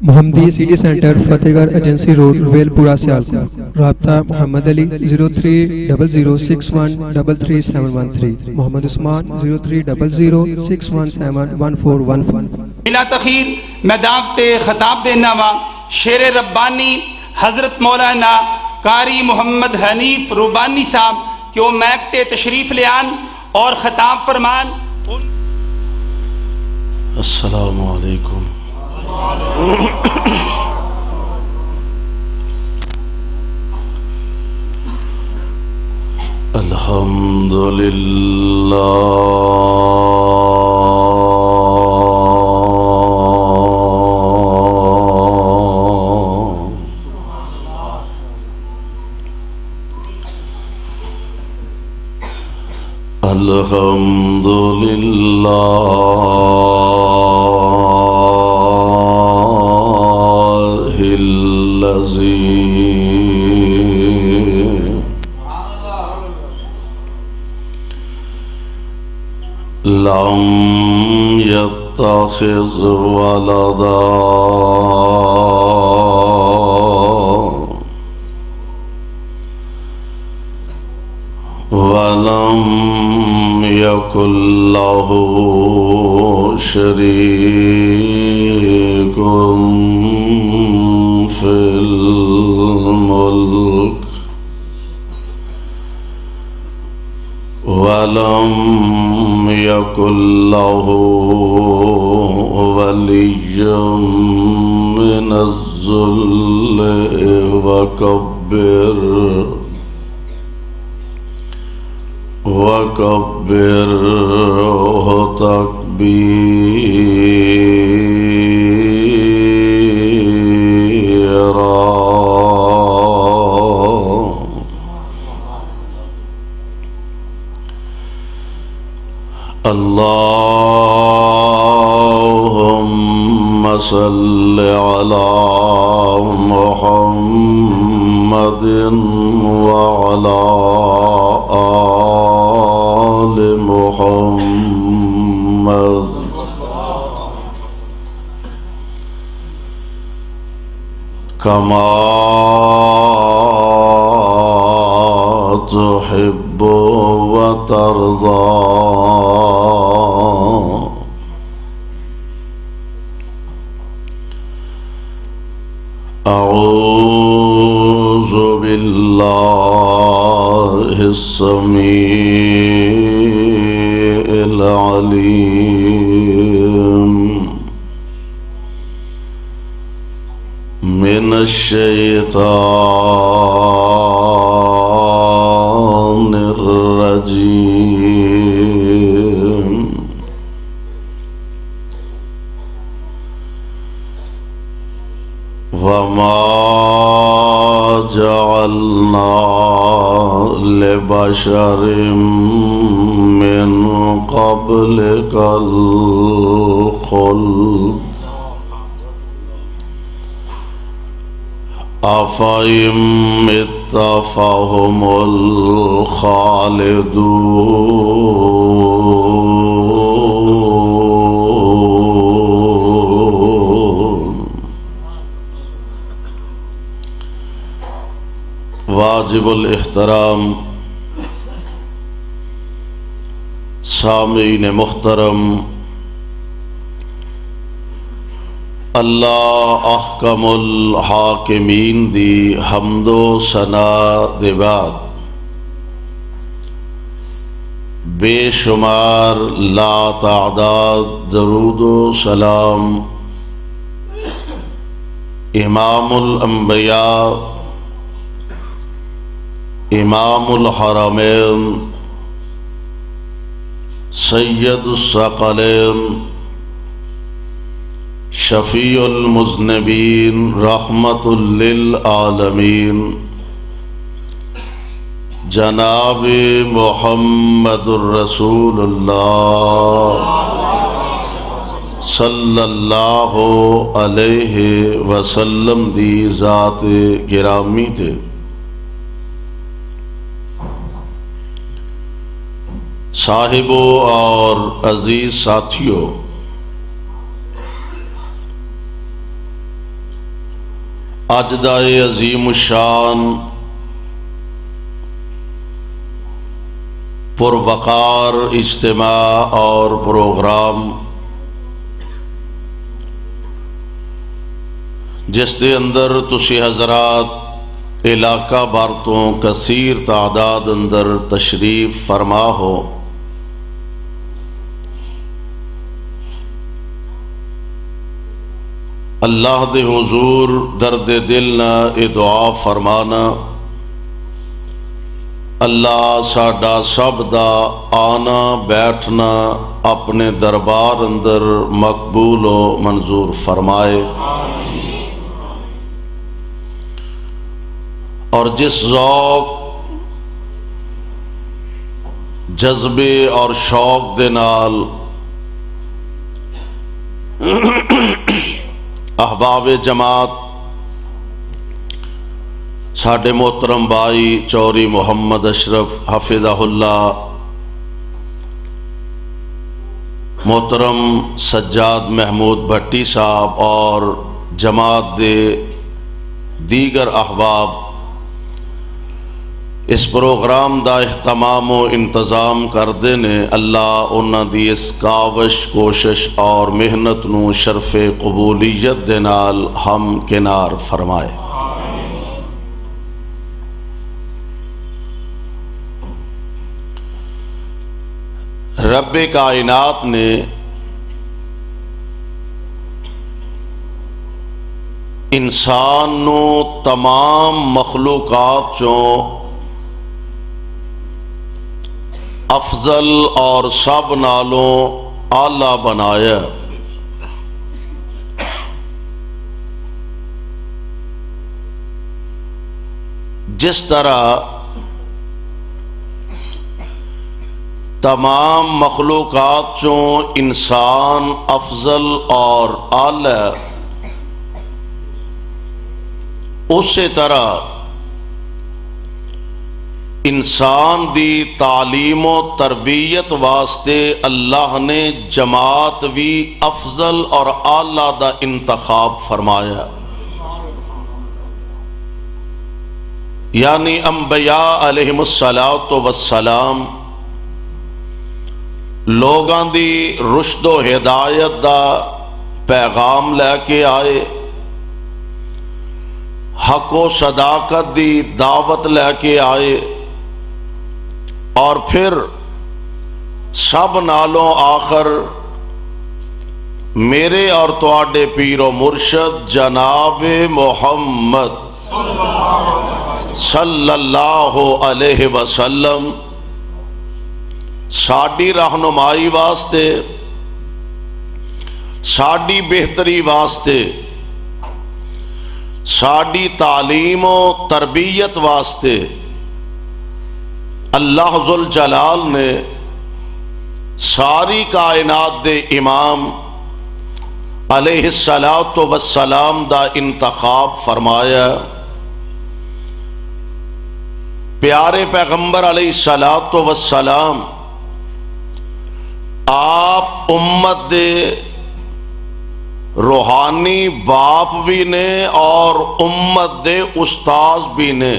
محمدی city centre فتح گڑھ agency road well پورہ سیالکوٹ۔ رابطہ محمد علی 030061337113، محمد عثمان 030061711415۔ بلا تخیر میں دعوت خطاب دینا وا شیر ربانی حضرت مولانا قاری محمد حنیف روبانی صاحب کہ وہ میکتے تشریف لے آن اور خطاب فرمان۔ السلام علیکم۔ الحمدللہ لم يتخذ ولدا ولم يكن له شريك في الملك ولم يكن له ولي من الذل وكبره تكبيرا۔ اللهم صل على محمد وعلى آل محمد كما تحب وترضى۔ أعوذ بالله السميع العليم من الشيطان الرجيم۔ وما جعلنا لبشر من قبلك الخلد أفإن مت فهم الخالدون۔ واجب الاحترام سامعین محترم، اللہ احکم الحاکمین دی حمد و ثنا دے بعد بے شمار لا تعداد درود و سلام امام الانبیاء امام الحرمین سید الثقلین شفیع المذنبین رحمت للعالمین جناب محمد الرسول اللہ صلی اللہ علیہ وسلم دی ذات گرامی تے صاحبوں اور عزیز ساتھیوں، اج دا عظیم الشان پروقار اجتماع اور پروگرام جس دے اندر تسی حضرات علاقہ بھر تو کثیر تعداد اندر تشریف فرما ہو، اللہ دے حضور درد دل نہ اے دعا فرمانا، اللہ ساڈا سب دا آنا بیٹھنا اپنے دربار اندر مقبول و منظور فرمائے، اور جس ذوق جذبے اور شوق دے نال احباب جماعت ساڈے محترم بھائی چوری محمد اشرف حفظہ اللہ، محترم سجاد محمود بھٹی صاحب اور جماعت دے دیگر احباب اس پروگرام دا اہتمام و انتظام کردے نے، اللہ انہاں دی اس کاوش کوشش اور محنت نو شرف قبولیت دے نال ہم کنار فرمائے۔ رب کائنات نے انسان نو تمام مخلوقات چوں افضل اور سب نالوں اعلیٰ بنایا، جس طرح تمام مخلوقات چوں انسان افضل اور اعلیٰ، اسی طرح انسان دی تعلیم و تربیت واسطے اللہ نے جماعت بھی افضل اور اعلیٰ دا انتخاب فرمایا، یعنی انبیاء علیہم الصلاۃ والسلام لوگاں دی رشد و ہدایت دا پیغام لے کے آئے، حق و صداقت دی دعوت لے کے آئے، اور پھر سب نالوں آخر میرے اور تواڈے پیر و مرشد جناب محمد صلی اللہ علیہ وسلم ساڈی رہنمائی واسطے، ساڈی بہتری واسطے، ساڈی تعلیم و تربیت واسطے اللہ ذوالجلال نے ساری کائنات دے امام علیہ الصلاۃ والسلام دا انتخاب فرمایا۔ پیارے پیغمبر علیہ الصلاۃ والسلام آپ امت دے روحانی باپ بھی نے اور امت دے استاذ بھی نے،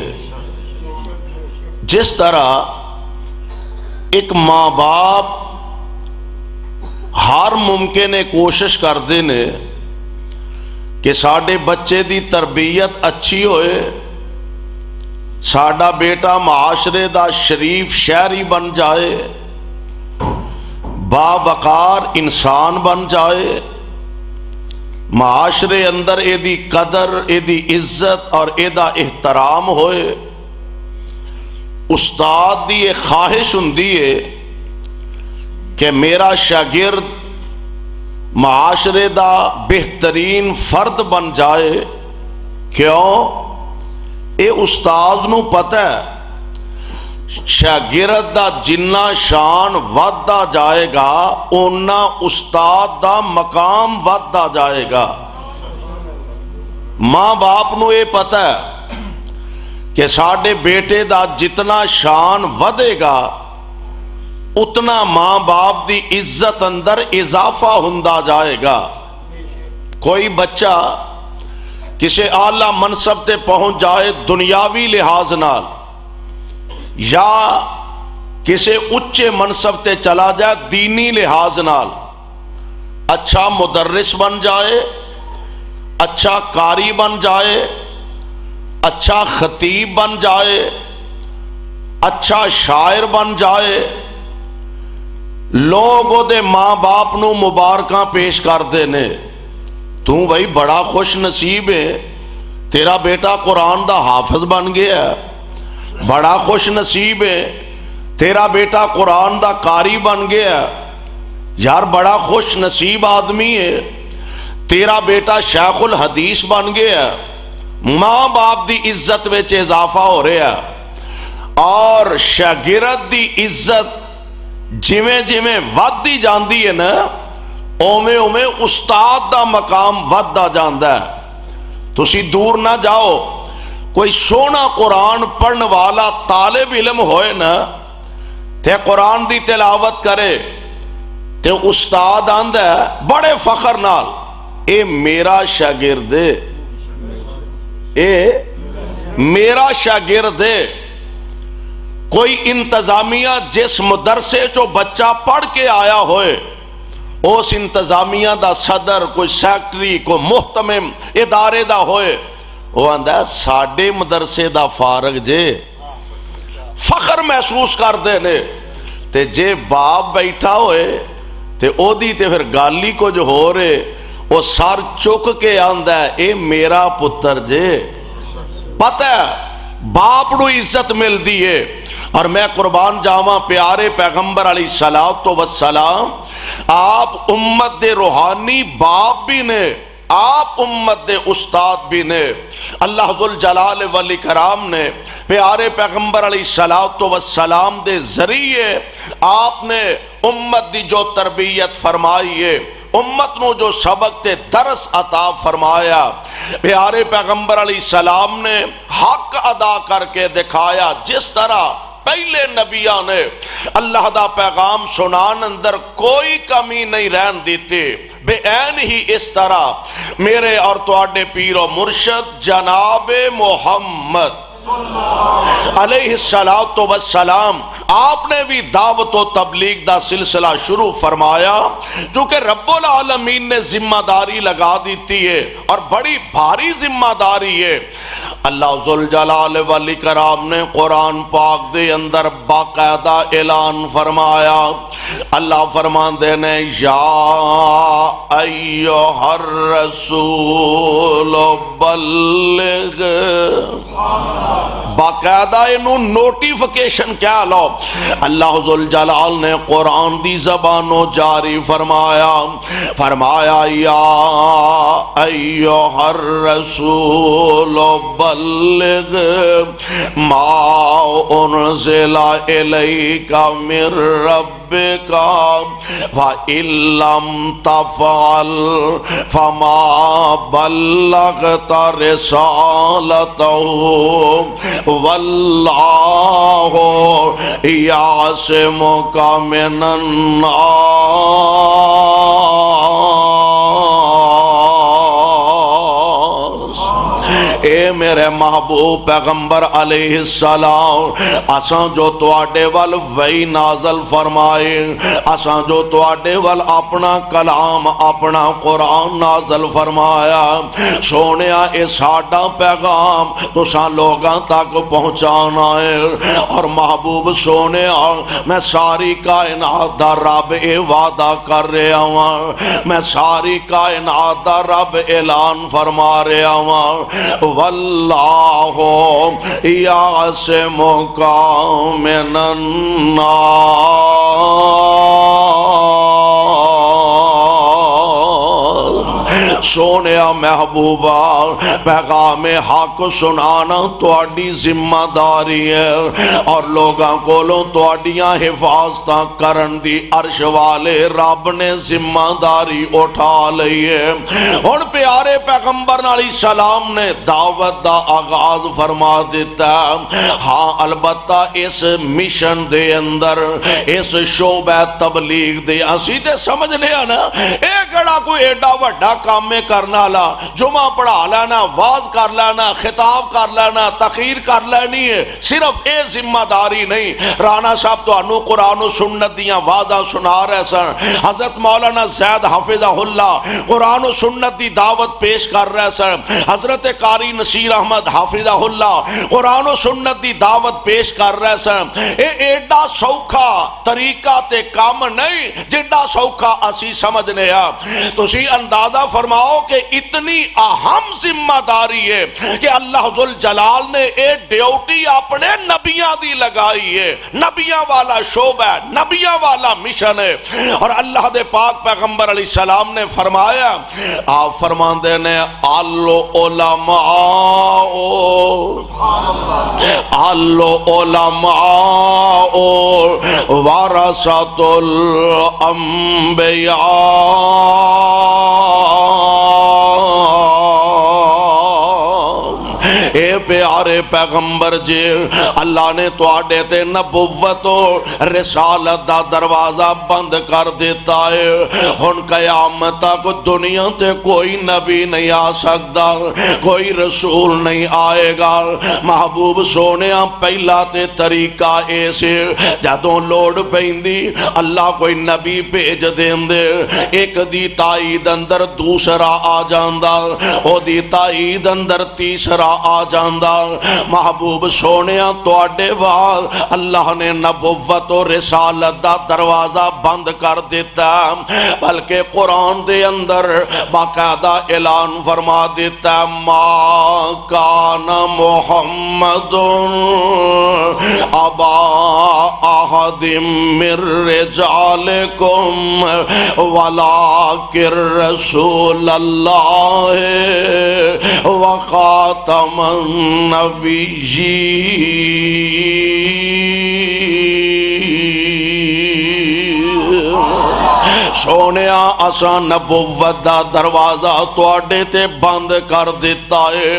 جس طرح ایک ماں باپ ہر ممکن کوشش کرتے نے کہ ساڈے بچے دی تربیت اچھی ہوئے، ساڈا بیٹا معاشرے دا شریف شہری بن جائے، باوقار انسان بن جائے، معاشرے اندر اے دی قدر، اے دی عزت اور اے دا احترام ہوئے۔ استاد دی ایک خواہش ہوندی ہے کہ میرا شاگرد معاشرے دا بہترین فرد بن جائے، کیوں؟ اے استاد نو پتہ ہے شاگرد دا جنہ شان ودتا جائے گا اونا استاد دا مقام ودتا جائے گا۔ ماں باپ نو اے پتہ ہے کہ ساڈے بیٹے دا جتنا شان ودے گا اتنا ماں باپ دی عزت اندر اضافہ ہوندا جائے گا۔ کوئی بچہ کسی اعلیٰ منصب تے پہنچ جائے دنیاوی لحاظ نال، یا کسی اچھے منصب تے چلا جائے دینی لحاظ نال، اچھا مدرس بن جائے، اچھا قاری بن جائے، اچھا خطیب بن جائے، اچھا شاعر بن جائے، لوگ دے ماں باپ نو مبارکاں پیش کردے نے، تو بھائی بڑا خوش نصیب ہے، تیرا بیٹا قرآن دا حافظ بن گیا ہے، بڑا خوش نصیب ہے، تیرا بیٹا قرآن دا قاری بن گیا ہے، یار بڑا خوش نصیب آدمی ہے، تیرا بیٹا شیخ الحدیث بن گیا ہے، ماں باپ دی عزت وچ اضافہ ہو رہا ہے، اور شاگرد دی عزت جویں جویں ودی جاندی ہے نا، اوویں اوویں استاد دا مقام وددا جاندا ہے۔ تسی دور نہ جاؤ، کوئی سونا قرآن پڑھن والا طالب علم ہوئے نا تے قرآن دی تلاوت کرے تے استاد آندا ہے بڑے فخر نال، اے میرا شاگرد ہے، اے میرا شاگرد ہے۔ کوئی انتظامیہ جس مدرسے جو بچہ پڑھ کے آیا ہوئے، اس انتظامیہ دا صدر، کوئی سیکٹری، کوئی محتمم ادارے دا ہوئے، وہ آندہ ہے ساڑھے مدرسے دا فارغ جے، فخر محسوس کر دینے تے جے باپ بیٹھا ہوئے تے او دی تے پھر گالی کو جو ہو رہے، وہ سار چک کے آندہ ہے اے میرا پتر جے۔ پتہ ہے باپ نو عزت مل دیئے، اور میں قربان جاواں پیارے پیغمبر علیہ السلام، آپ امت دے روحانی باپ بھی نے، آپ امت دے استاد بھی نے۔ اللہ ذوالجلال والاکرام نے پیارے پیغمبر علیہ السلام دے ذریعے آپ نے امت دی جو تربیت فرمائی ہے، امت نو جو سبق تے درس عطا فرمایا، پیارے پیغمبر علیہ السلام نے حق ادا کر کے دکھایا۔ جس طرح پہلے نبیاں نے اللہ دا پیغام سنان اندر کوئی کمی نہیں رہن دیتی، بے عین ہی اس طرح میرے اور تواڈے پیر و مرشد جناب محمد علیہ السلام، آپ نے بھی دعوت و تبلیغ دا سلسلہ شروع فرمایا، چونکہ رب العالمین نے ذمہ داری لگا دیتی ہے، اور بڑی بھاری ذمہ داری ہے۔ اللہ ذوالجلال والاکرام نے قرآن پاک دے اندر باقاعدہ اعلان فرمایا، اللہ فرماندے نے یا ایھا الرسول بلغ، باقاعدہ انہوں نوٹیفیکیشن کیا لو، اللہ ذوالجلال نے قرآن دی زبانوں جاری فرمایا یا ایھا الرسول بلغ ما انزل الیک من ربک وَإِن لَّمْ تَفْعَلْ فَمَا بَلَّغْتَ رِسَالَتَهُ وَاللَّهُ يَعْصِمُكَ مِنَ النَّاسِ۔ اے میرے محبوب پیغمبر علیہ السلام، اساں جو تواڈے ول وحی نازل فرمائے، اساں جو تواڈے ول اپنا کلام، اپنا قرآن نازل فرمایا، سونیا اے ساڈا پیغام تساں لوگاں تک پہنچانا ہے۔ اور محبوب سونیا، میں ساری کائنات دا رب اے وعدہ کر رہا ہوں، میں ساری کائنات دا رب اعلان فرما رہا ہوں، واللہ یعصمک من الناس۔ سونیا محبوبہ، پیغام حق سنانا تواڈی ذمہ داری ہے، اور لوگاں کولوں تواڈیاں حفاظتاں کرن دی عرش والے رب نے ذمہ داری اٹھا لئی ہے۔ ہن پیارے پیغمبر علیہ السلام نے دعوت دا آغاز فرما دیتا ہے۔ ہاں البتہ اس مشن دے اندر، اس شعبہ تبلیغ دے، اسی تے سمجھ لیا نا اے کڑا کوئی ایڈا وڈا کام کامے کرنا لا، جمعہ پڑھا لینا، واز کر لینا، خطاب کر لینا، تقریر کر لینی ہے، صرف اے ذمہ داری نہیں۔ رانا صاحب تو انو قرآن و سنت دیاں وازاں سنا رہے سن، حضرت مولانا زید حافظہ اللہ قرآن و سنت دی دعوت پیش کر رہے سن، حضرت قاری نصیر احمد حافظہ اللہ قرآن و سنت دی دعوت پیش کر رہے سن۔ اے ایڈا سوکھا طریقہ تے کام نہیں جڈا سوکھا اسی سمجھنے آ۔ تو اسی اندازہ فرماؤ کہ اتنی اہم ذمہ داری ہے کہ اللہ ذوالجلال نے اے ڈیوٹی اپنے نبیاں دی لگائی ہے، نبیاں والا شعبہ ہے، نبیاں والا مشن ہے۔ اور اللہ دے پاک پیغمبر علیہ السلام نے فرمایا، آپ فرماندے نے آلو علماء ورثۃ الانبیاء، اے پیارے پیغمبر جی اللہ نے تواڈے تے نبوت و رسالت دا دروازہ بند کر دیتا ہے۔ ہن قیامت تک دنیا تے کوئی نبی نہیں آ سکتا، کوئی رسول نہیں آئے گا۔ محبوب سونیا پہلا تے طریقہ ایسے جدوں لوڑ پیندی اللہ کوئی نبی بھیج دیندے، ایک دی تائید اندر دوسرا آ جاندا، او دی تائید اندر تیسرا آ جاندا۔ محبوب سونیا تواڈے بعد اللہ نے نبوت و رسالت دا دروازہ بند کر دیتا، بلکہ قرآن دے اندر باقاعدہ اعلان فرما دیتا، ما کان محمد ابا احد من رجالکم ولکن رسول اللہ وخاتم النبیین۔ سونیا اساں نبوت دا دروازہ تواڈے تے بند کر دیتا ہے۔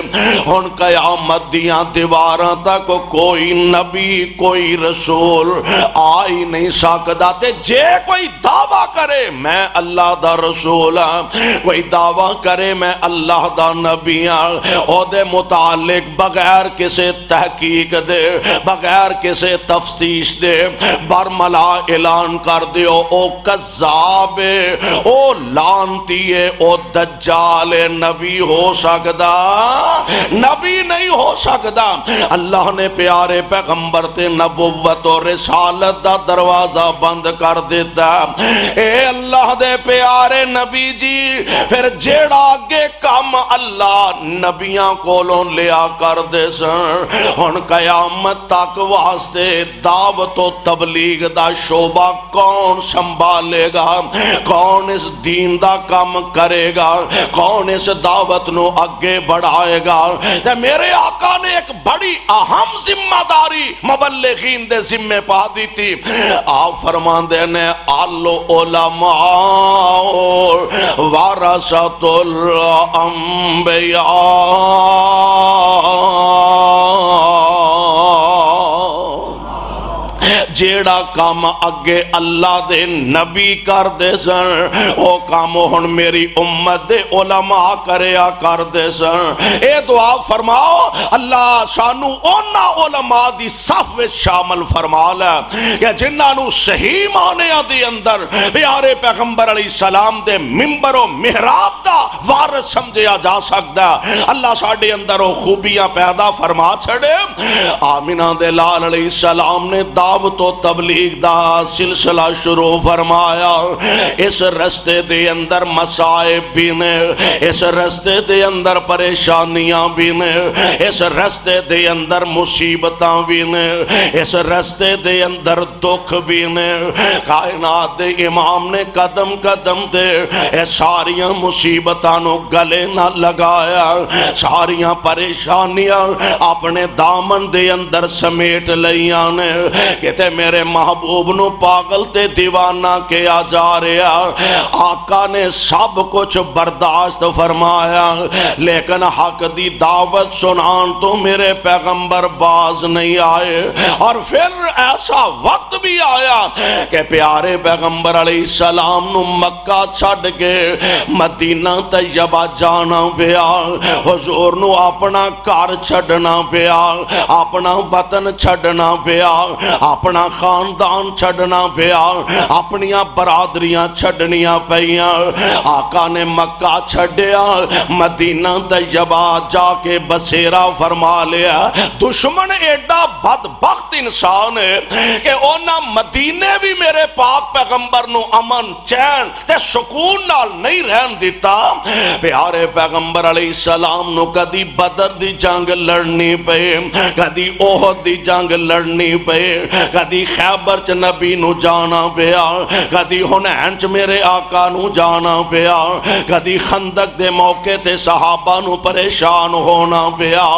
ہن قیامت دیاں دیواراں تک کوئی نبی کوئی رسول آ ہی نہیں سکدا، تے جے کوئی دعویٰ کرے میں اللہ دا رسول ہاں، کوئی دعویٰ کرے میں اللہ دا نبی ہاں، او دے متعلق بغیر کسے تحقیق دے بغیر کسے تفتیش دے برملا اعلان کر دیو او کذاب او لانتی ہے، او دجال نبی ہو سکدا؟ نبی نہیں ہو سکدا۔ اللہ نے پیارے پیغمبر تے نبوت و رسالت دا دروازہ بند کر دیتا۔ اے اللہ دے پیارے نبی جی پھر جیڑا آگے کام اللہ نبیاں کولوں لیا کر دے سن، ہن قیامت تک واسطے دعوت و تبلیغ دا شعبہ کون سنبھالے گا؟ کون اس دین دا کام کرے گا؟ کون اس دعوت نو اگے بڑھائے گا؟ تے میرے آقا نے ایک بڑی اہم ذمہ داری مبلغین دے ذمہ پا دی تھی۔ آپ فرماندے نے آلو علماء ورثۃ الانبیاء، جیڑا کام اگے اللہ دے نبی کر دے سن او کام ہن میری امت دے علماء کریا کر دے سن۔ اے دعا فرماؤ اللہ سانو اونا علماء دی صف وچ شامل فرما لے کہ جنہاں نو صحیح معنی دی اندر پیارے پیغمبر علیہ السلام دے منبر و محراب دا وارث سمجھیا جا سکدا۔ اللہ ساڈے اندر او خوبیاں پیدا فرما چھڑے۔ آمینہ دے لال علیہ السلام نے دعوت و تبلیغ دا سلسلہ شروع فرمایا۔ اس رستے دے اندر مصائب بھی نے، اس رستے دے اندر پریشانیاں بھی نے، اس رستے دے اندر مصیبتاں بھی نے، اس رستے دے اندر دکھ بھی نے۔ کائنات دے امام نے قدم قدم دے اے ساریاں مصیبتاں نو گلے نہ لگایا، ساریاں پریشانیاں اپنے دامن دے اندر سمیٹ لیاں نے۔ کہتے میرے محبوب محبوب نو پاگل تے دیوانہ کیا جا رہا، آقا نے سب کچھ برداشت فرمایا، لیکن حق دی دعوت سنان تو میرے پیغمبر باز نہیں آئے۔ اور پھر ایسا وقت بھی آیا کہ پیارے پیغمبر علیہ السلام نو مکہ چھڑ کے مدینہ طیبہ جانا پیا، حضور نو اپنا گھر چھڑنا پیا، اپنا وطن چھڑنا پیا، اپنا خاندان چھڑنا پیا، اپنیاں برادریاں چھڑنیاں پئیاں۔ آقا نے مکہ چھڑیا، مدینہ طیبہ جا کے بسیرا فرما لیا۔ دشمن ایڈا بدبخت انسان ہے کہ اونا مدینے بھی میرے پاک پیغمبر نو امن چین تے سکون نال نہیں رہن دیتا۔ پیارے پیغمبر علیہ السلام نو کدی بدر دی جنگ لڑنی پے، کدی احد دی جنگ لڑنی پے، کدی خیبر چ نبی نو جانا پیا، کدی حنین چ میرے آقا نو جانا پیا، کدی خندق دے موقع تے صحابہ نو پریشان ہونا پیا۔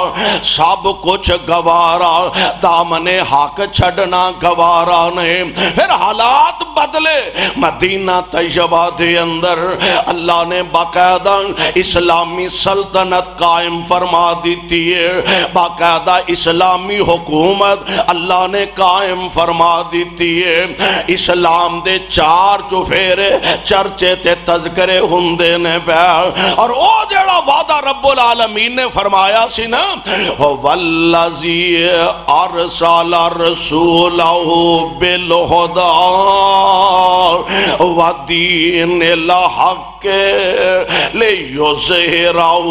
سب کچھ گوارا، دامن حق چھڑنا گوارا نہیں۔ پھر حالات بدلے، مدینہ طیبہ دے اندر اللہ نے باقاعدہ اسلامی سلطنت قائم فرما دیتی ہے، باقاعدہ اسلامی حکومت اللہ نے قائم فرما دیتی ہے۔ اسلام دے چار چفیرے چرچے تے تذکرے ہندے نے پہ، اور او جڑا وعدہ رب العالمین نے فرمایا سی نا، وَالَّذِي أَرْسَلَ رَسُولَهُ بِالْهُدَىٰ وَدِينِ الْحَقِّ لِيُظْهِرَهُ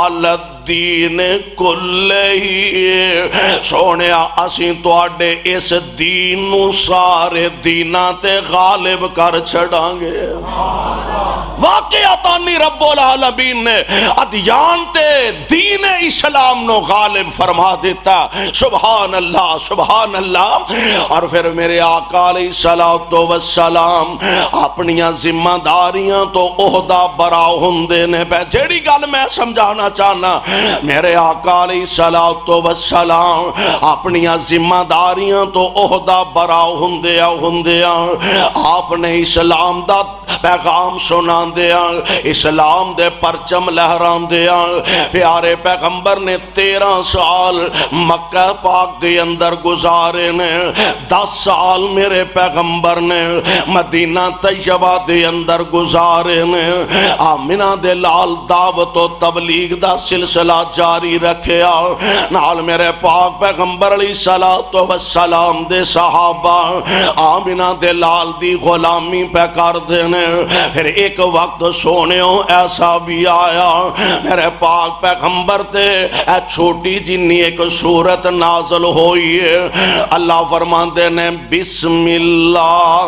عَلَى الدِّينِ كُلِّهِ۔ سونیا اسیں تواڈے اس دین نو سارے دیناں تے غالب کر چھڑاں گے۔ واقعتانی رب العالمین نے ادیان تے دین اسلام نو غالب فرما دیتا۔ سبحان اللہ سبحان اللہ۔ اور پھر میرے آقا علیہ السلام اپنیاں ذمہ داریاں تو عہدہ برا ہندے نے پہ۔ جیڑی گل میں سمجھانا چاہنا، میرے آقا علیہ السلام اپنیاں ذمہ داریاں تو عہدہ برا ہندیاں آپ نے اسلام دا پیغام سنا دیا، اسلام دے پرچم لہران دیا۔ پیارے پیغمبر نے 13 سال مکہ پاک دے اندر گزارے نے، 10 سال میرے پیغمبر نے مدینہ طیبہ دے اندر گزارے نے۔ آمنہ دے لال دعوت و تبلیغ دا سلسلہ جاری رکھیا، نال میرے پاک پیغمبر علیہ السلام دے صحابہ آمنہ دے لال دی غلامی پہ کر دینے۔ پھر ایک وقت سونیوں ایسا بھی آیا، میرے پاک پیغمبر تے اے چھوٹی جنی ایک صورت نازل ہوئی ہے۔ اللہ فرماندے نے بسم اللہ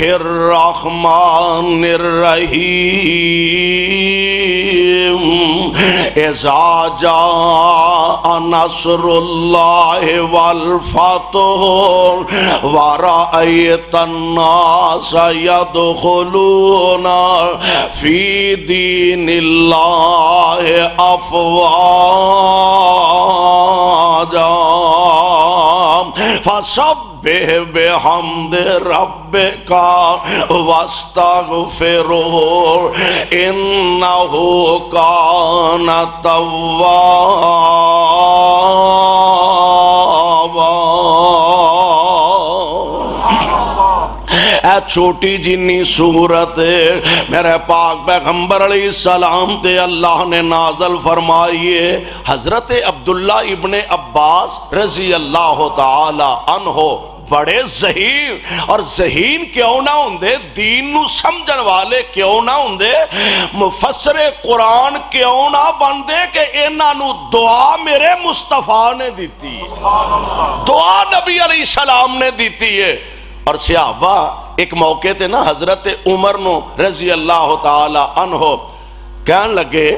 الرحمن الرحیم اذا جاء نصر اللہ والفتح ورأیت الناس يدخلون فی دین اللہ افواجا فسبح بحمد ربک واستغفرہ انہ کان توابا۔ اے چھوٹی جنی صورت میرے پاک پیغمبر علیہ السلام تے اللہ نے نازل فرمائیے۔ حضرت عبداللہ ابن عباس رضی اللہ تعالی عنہ بڑے ذہین، اور ذہین کیوں نہ ہوندے، دین نو سمجھن والے کیوں نہ ہوندے، مفسر قرآن کیوں نہ بندے کہ انہاں نو دعا میرے مصطفیٰ نے دیتی ہے، دعا نبی علیہ السلام نے دیتی ہے۔ اور صحابہ ایک موقع تے نا حضرت عمر نو رضی اللہ تعالی عنہ کہن لگے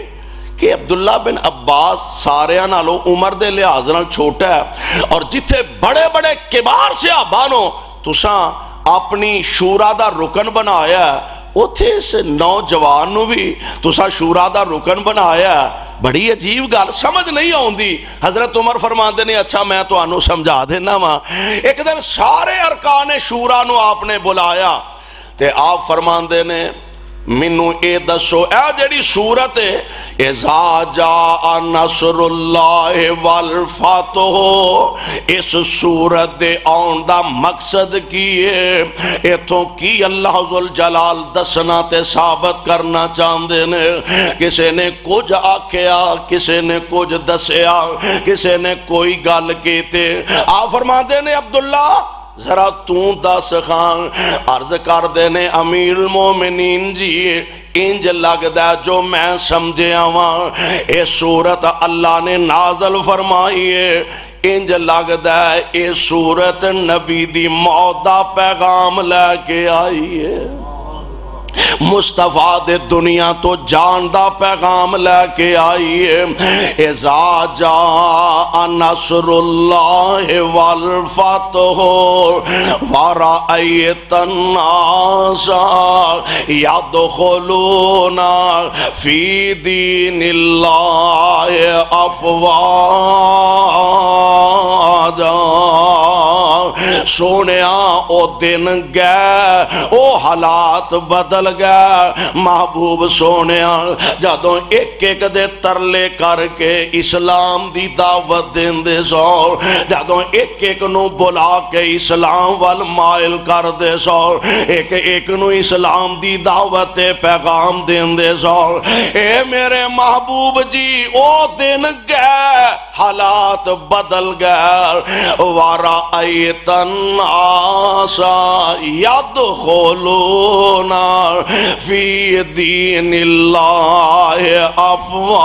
کہ عبداللہ بن عباس سارے نالوں عمر دے لحاظ نال چھوٹا ہے، اور جتھے بڑے بڑے کبار صحابہ نو تساں اپنی شورا دا رکن بنایا ہے، اوتھے اس نوجوان نو بھی تسا شورا دا رکن بنایا. بڑی عجیب گل سمجھ نہیں آؤندی. حضرت عمر فرماندے نے اچھا میں تو آنو سمجھا دینا وا. ایک دن سارے ارکان شورا نو آپ نے بلایا تے آپ فرماندے نے منو اے دسو اے جڑی صورت ہے اذا جاء نصر اللہ والفتح, اس صورت دے آن دا مقصد کی ہے ایتھوں کی اللہ ذوالجلال دسنا تے ثابت کرنا چاہندے نے. کسے نے کچھ آکھیا, کسے نے کچھ دسیا, کسے نے کوئی گل کیتے. آپ فرماندے نے عبداللہ ذرا توں دس خان. عرض کر دینے امیر المومنین جی انج لگدا جو میں سمجھے آواں اے صورت اللہ نے نازل فرمائی ہے, انج لگدا ہے اے صورت نبی دی موت دا پیغام لے کے آئی ہے, مصطفیٰ دے دنیا تو جان دا پیغام لے کے آئی ہے. اذا جاء نصر اللہ والفتح ورأیت الناس یدخلون فی دین اللہ افواجا. سونیا او دن گئے, او حالات بدل گئے. محبوب سونیا جدوں ایک ایک دے ترلے کر کے اسلام دی دعوت دین دے سو, جدوں ایک ایک نو بلا کے اسلام وال مائل کر دے سو, ایک ایک نو اسلام دی دعوت پیغام دین دے سو. اے میرے محبوب جی او دن گئے, حالات بدل گئے. وَرَأَيْتَ النَّاسَ يَدْخُلُونَ فی دین اللہ افواجا.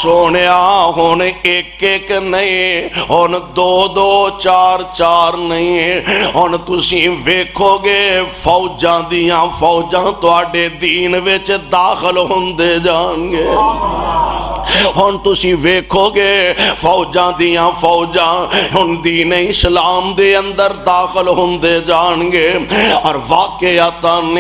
سونیا ہون ایک ایک نہیں, ہون دو دو چار چار نہیں, ہون تسی ویکھو گے فوجاں دیاں فوجاں تواڈے دین وچ داخل ہوندے جان گے. ہون تسی ویکھو گے فوجاں دیاں فوجاں ہن دین اسلام دے اندر داخل ہوندے جان گے. اور واقعاتاً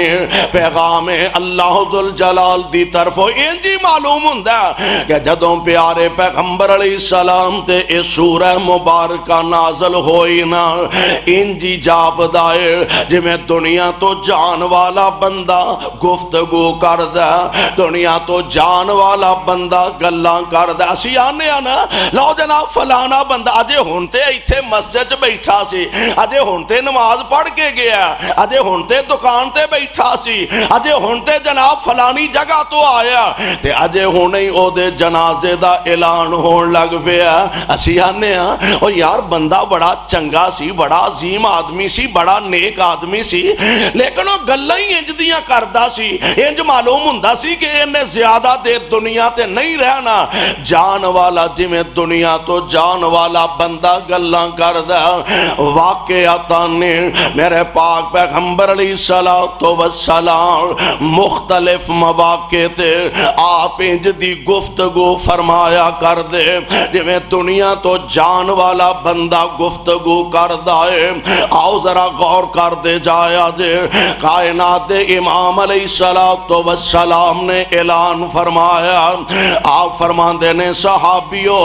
پیغام اللہ ذوالجلال دی طرفوں انجی معلوم ہوندا کہ جدوں پیارے پیغمبر علیہ السلام تے اے سورہ مبارکہ نازل ہوئی نا, انجی جاپدا ہے جویں دنیا تو جان والا بندہ گفتگو کردا, دنیا تو جان والا بندہ گلاں کردا. اسی آنے نا لو جناب فلانا بندہ اجے ہونتے ایتھے مسجد بیٹھا سی, اجے ہونتے نماز پڑھ کے گیا, اجے ہونتے دکان تے بیٹھا سی, اجے ہونتے جناب فلانی جگہ تو آیا تے اجے ہونے او دے جنازے دا اعلان ہون لگ پیا. اسی آنے او یار بندہ بڑا چنگا سی, بڑا عظیم آدمی سی, بڑا نیک آدمی سی, لیکن وہ گلاں ہی انج دیاں کردا سی. انج معلوم ہوندا سی کہ انہیں زیادہ دیر دنیا تے نہیں رہنا. جان والا جویں دنیا تو جان والا بندہ گلاں کردا. واقعاتاً میرے پاک پیغمبر علیہ السلام مختلف مواقع تے آپ انج دی گفتگو فرمایا کر دے جویں دنیا تو جان والا بندہ گفتگو کردا ہے. آؤ ذرا غور کر دے جایا جے. کائنات امام علیہ السلام نے اعلان فرمایا, آپ فرماندے نے صحابیو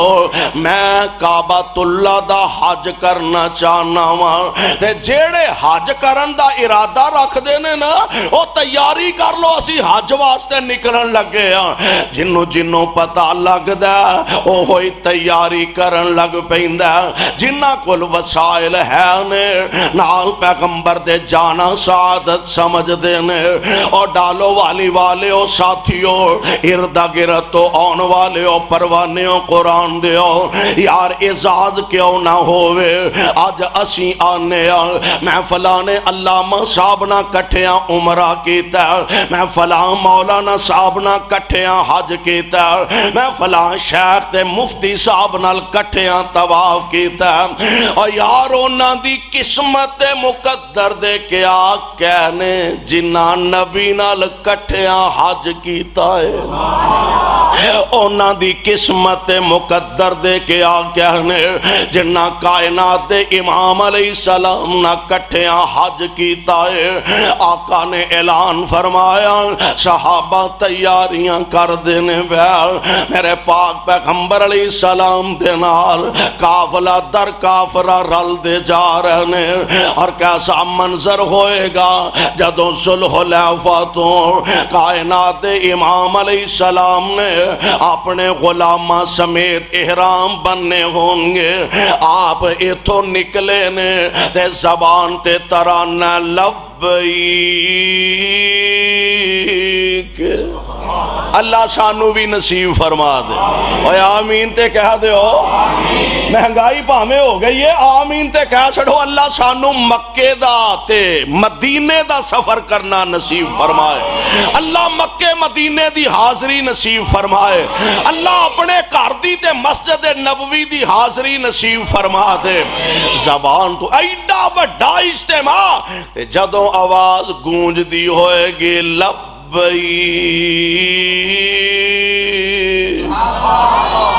میں کعبۃ اللہ دا حج کرنا چاہنا ہاں تے جیڑے حج کرن دا ارادہ رکھ دینے نا او تیاری کر لو, اسی حج واسطے نکلن لگے ہاں. جنوں پتہ لگ دا او ہوئی تیاری کرن لگ پیندا. جنہ کل وسائل ہے نے نال پیغمبر دے جانا سعادت سمجھ دینے. اور ڈالو والی والے او ساتھیو اردا گرد تو آن والے او پروانیوں قرآن دیو یار اعزاز کیوں نہ ہوئے. آج اسی آنے میں فلانے علامہ صاحب نہ کٹھیاں عمرہ کیتا, میں فلان مولانا صاحب نہ کٹھیاں حج کیتا, میں فلان شیخ تے مفتی صاحب نال کٹھیاں طواف کیتا. اور یار انہاں دی قسمت مقدر دے کیا کہنے جنہاں نبی نال کٹھیاں حج کیتا ہے. او انہاں دی قسمت مقدر دے کے آگیا نے جنہ کائنات دے امام علیہ السلام نہ کٹھیاں حج کیتا ہے آقا نے اعلان فرمایا صحابہ تیاریاں کر دینے بیار میرے پاک پیغمبر علیہ السلام دے نال کافلہ در کافرہ رل دے جا رہنے اور کیسا منظر ہوئے گا جدوں ذوالحلیفہ تو کائنات امام علیہ السلام نے اپنے غلامہ سمیت احرام بننے ہوں گے آپ ایتھوں نکلے نے تے زبان تے ترانہ لبیک اللہ سانو بھی نصیب فرما دے اوے آمین تے کہہ دے ہو مہنگائی پامے ہو گئی ہے آمین تے کہہ چھڑو اللہ سانو مکے دا تے مدینے دا سفر کرنا نصیب فرمائے اللہ مکے مدینے دی حاضری نصیب فرمائے اللہ اپنے گھر دی تے مسجد نبوی دی حاضری نصیب فرما دے زبان تو ایڈا وڈا اجتماع تے جدوں آواز گونج دی ہوئے گی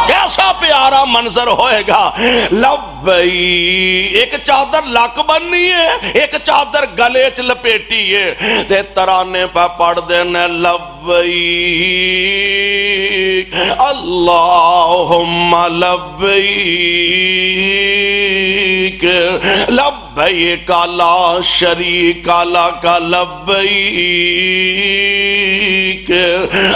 کیسا پیارا منظر ہوئے گا لبئی ایک چادر لک بننی ہے ایک چادر گلے چ لپیٹی ہے تے ترانے پہ پڑھ دینے لبئی اللہم لبیک لبیک لا شریک لک لبیک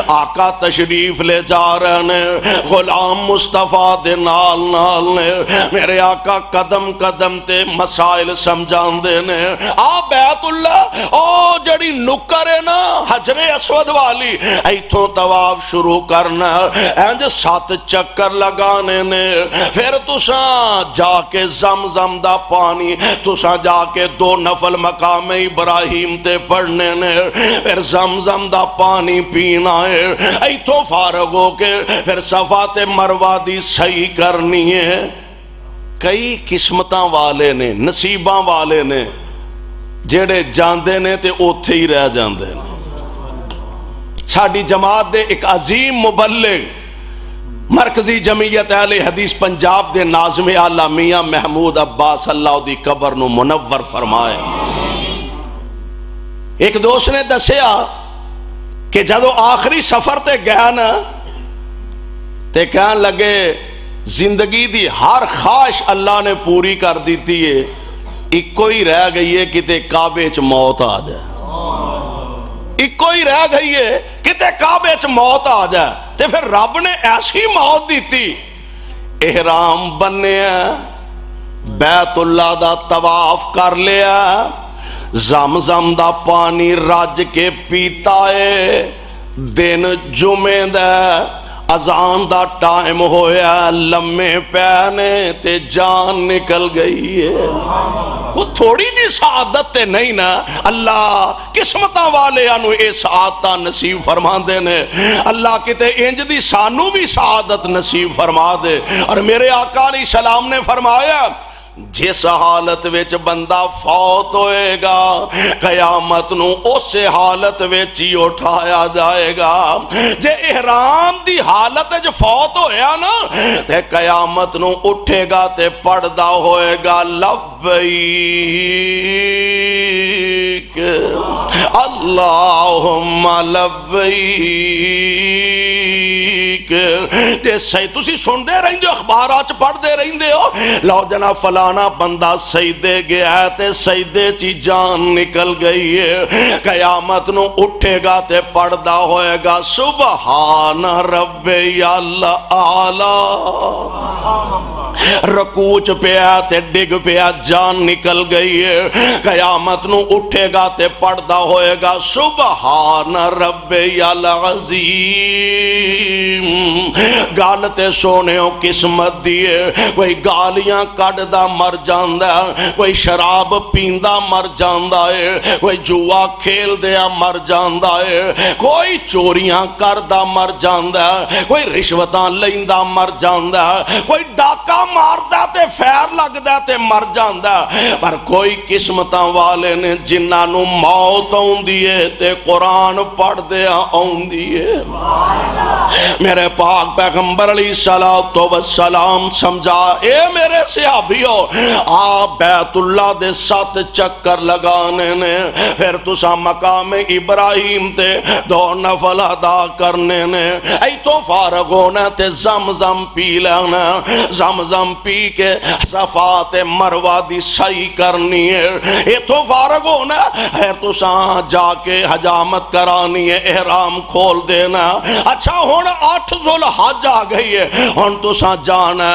آقا تشریف لے جا رہے ہیں غلام مصطفیٰ دے نال نال نے میرے آقا قدم قدم تے مسائل سمجھان دینے آ بیت اللہ او جڑی نکر ہے نا حجر اسود والی ایتھوں طواف شروع کرنا اینج 7 چکر لگانے نے پھر تساں جا کے زمزم دا پانی تساں جا کے 2 نفل مقام ابراہیم تے پڑھنے نے پھر زمزم دا پانی پینا ہے ایتھوں فارغ ہو کے پھر صفا تے مروہ دی صحیح کرنی ہے کئی قسمتاں والے نے نصیباں والے نے جڑے جاندے نے تے اوتھے ہی رہ جاندے نے ساڈی جماعت دے ایک عظیم مبلغ مرکزی جمعیت اہل حدیث پنجاب دے ناظم اعلیٰ میاں محمود عباس اللہ دی قبر نو منور فرمائے ایک دوست نے دسیا کہ جدو آخری سفر تے گیا نا تے کہن لگے زندگی دی ہر خواہش اللہ نے پوری کر دیتی ہے ایک کوئی رہ گئی ہے کہ تے کعبے چ موت آ جائے ایک کوئی رہ گئی ہے کہ تے کعبے چ موت آ جائے تے پھر رب نے ایسی موت دیتی احرام بننے بیت اللہ دا طواف کر لیا زمزم دا پانی رج کے پیتا ہے دن جمعے دا اذان دا ٹائم ہویا لمے پینے تے جان نکل گئی ہے وہ تھوڑی دی سعادت تے نہیں نا اللہ قسمتاں والے انو اے سعادتاں نصیب فرما دے نے اللہ کتے انج دی سانو بھی سعادت نصیب فرما دے اور میرے آقا علیہ السلام نے فرمایا جس حالت وچ بندہ فوت ہوئے گا قیامت نو اس حالت وچ ہی اٹھایا جائے گا جے احرام دی حالت وچ فوت ہویا نا تے قیامت نو اٹھے گا تے پڑھدا ہوئے گا لبیک اللہم لبیک تے تسی سن دے رہندے ہو اخبارات پڑھ دے رہندے ہو لو جناب فلانا بندہ سجدے گیا ہے تے سجدے چی جان نکل گئی ہے قیامت نو اٹھے گا تے پڑھدا ہوئے گا سبحان ربی الاعلی رکوع پیا تے ڈگ پیا جان نکل گئی ہے قیامت نو اٹھے گا تے پڑھدا ہوئے گا سبحان ربی العظیم گال تے سونے ہو قسمت دیئے کوئی گالیاں کڑدا مر جاندہ کوئی شراب پیندہ مر جاندہ ہے کوئی جوا کھیل دیا مر جاندہ ہے کوئی چوریاں کردہ مر جاندہ ہے کوئی رشوتاں لیندہ مر جاندہ ہے کوئی ڈاکہ ماردا تے فیر لگدا تے مر جاندا، پر کوئی قسمتاں والے نے جنہاں نو موت آوندی ہے تے قرآن پڑھ دیا آوندی ہے۔ میرے پاک پیغمبر علیہ السلام سمجھا، اے میرے صحابیو آپ بیت اللہ دے 7 چکر لگانے نے، پھر تسا مقام ابراہیم تے 2 نفل ادا کرنے نے، ایتھوں فارغ ہونا تے زمزم پی لینا، زمزم پی کے صفا تے مروہ دی سعی کرنی ہے، ایتھوں فارغ ہونا ہے تسا جا کے حجامت کرانی ہے، احرام کھول دینا۔ اچھا ہن 8 ذوالحج آ گئی ہے، ہن تسا جانا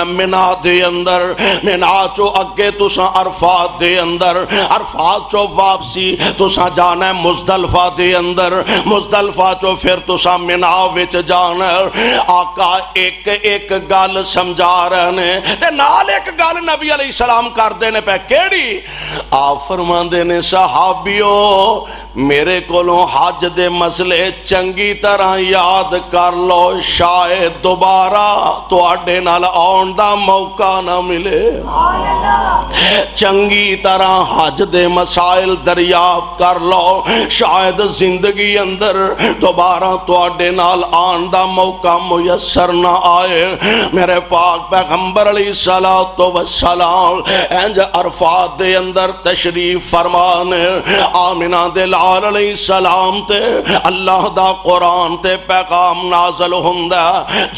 منا دے اندر، منا چو اگے تسا عرفات دے اندر، عرفات چو واپسی تسا جانا مزدلفہ دے اندر، مزدلفہ چو پھر تسا منا وچ جانا۔ آقا ایک ایک گل سمجھا رہے نے تے نال ایک گل نبی علیہ السلام کر دینے پہ، کیڑی؟ آپ فرماندے نے صحابیو میرے کولوں حج دے مسئلے چنگی طرح یاد کر لو، شاید دوبارہ تواڈے نال آن دا موقع نہ ملے۔ چنگی طرح حج دے مسائل دریافت کر لو، شاید زندگی اندر دوبارہ تواڈے نال آن دا موقع میسر نہ آئے۔ میرے پاک پیغمبر علیہ السلام انج عرفات دے اندر تشریف فرمانے، آمنہ دے لال علیہ السلام تے اللہ دا قرآن تے پیغام نازل ہوندا،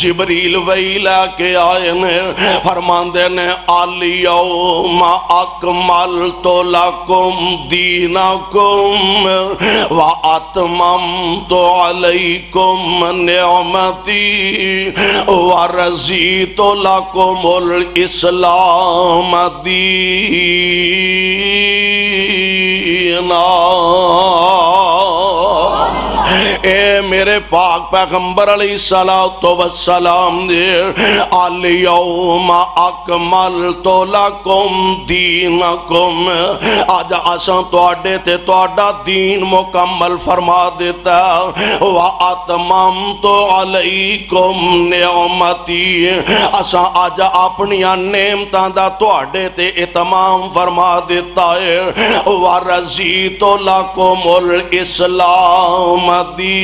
جبریل وہی لے کے آئے نے، فرماندے نے الیوم اکملت لکم دینکم واتممت علیکم نعمتی ورضیت لکم الاسلام دینا۔ اے میرے پاک پیغمبر علیہ السلام الیوم اکملت لکم دینکم، آج آسان تواڈے تے تواڈا دین مکمل فرما دیتا، وَأَتْمَمْتُ عَلَيْكُمْ نِعْمَتِي، آسان آج اپنیاں نعمتاں دا تواڈے تے اتمام فرما دیتا ہے، وَرَضِيتُ لَكُمُ الْإِسْلَامَ دینا۔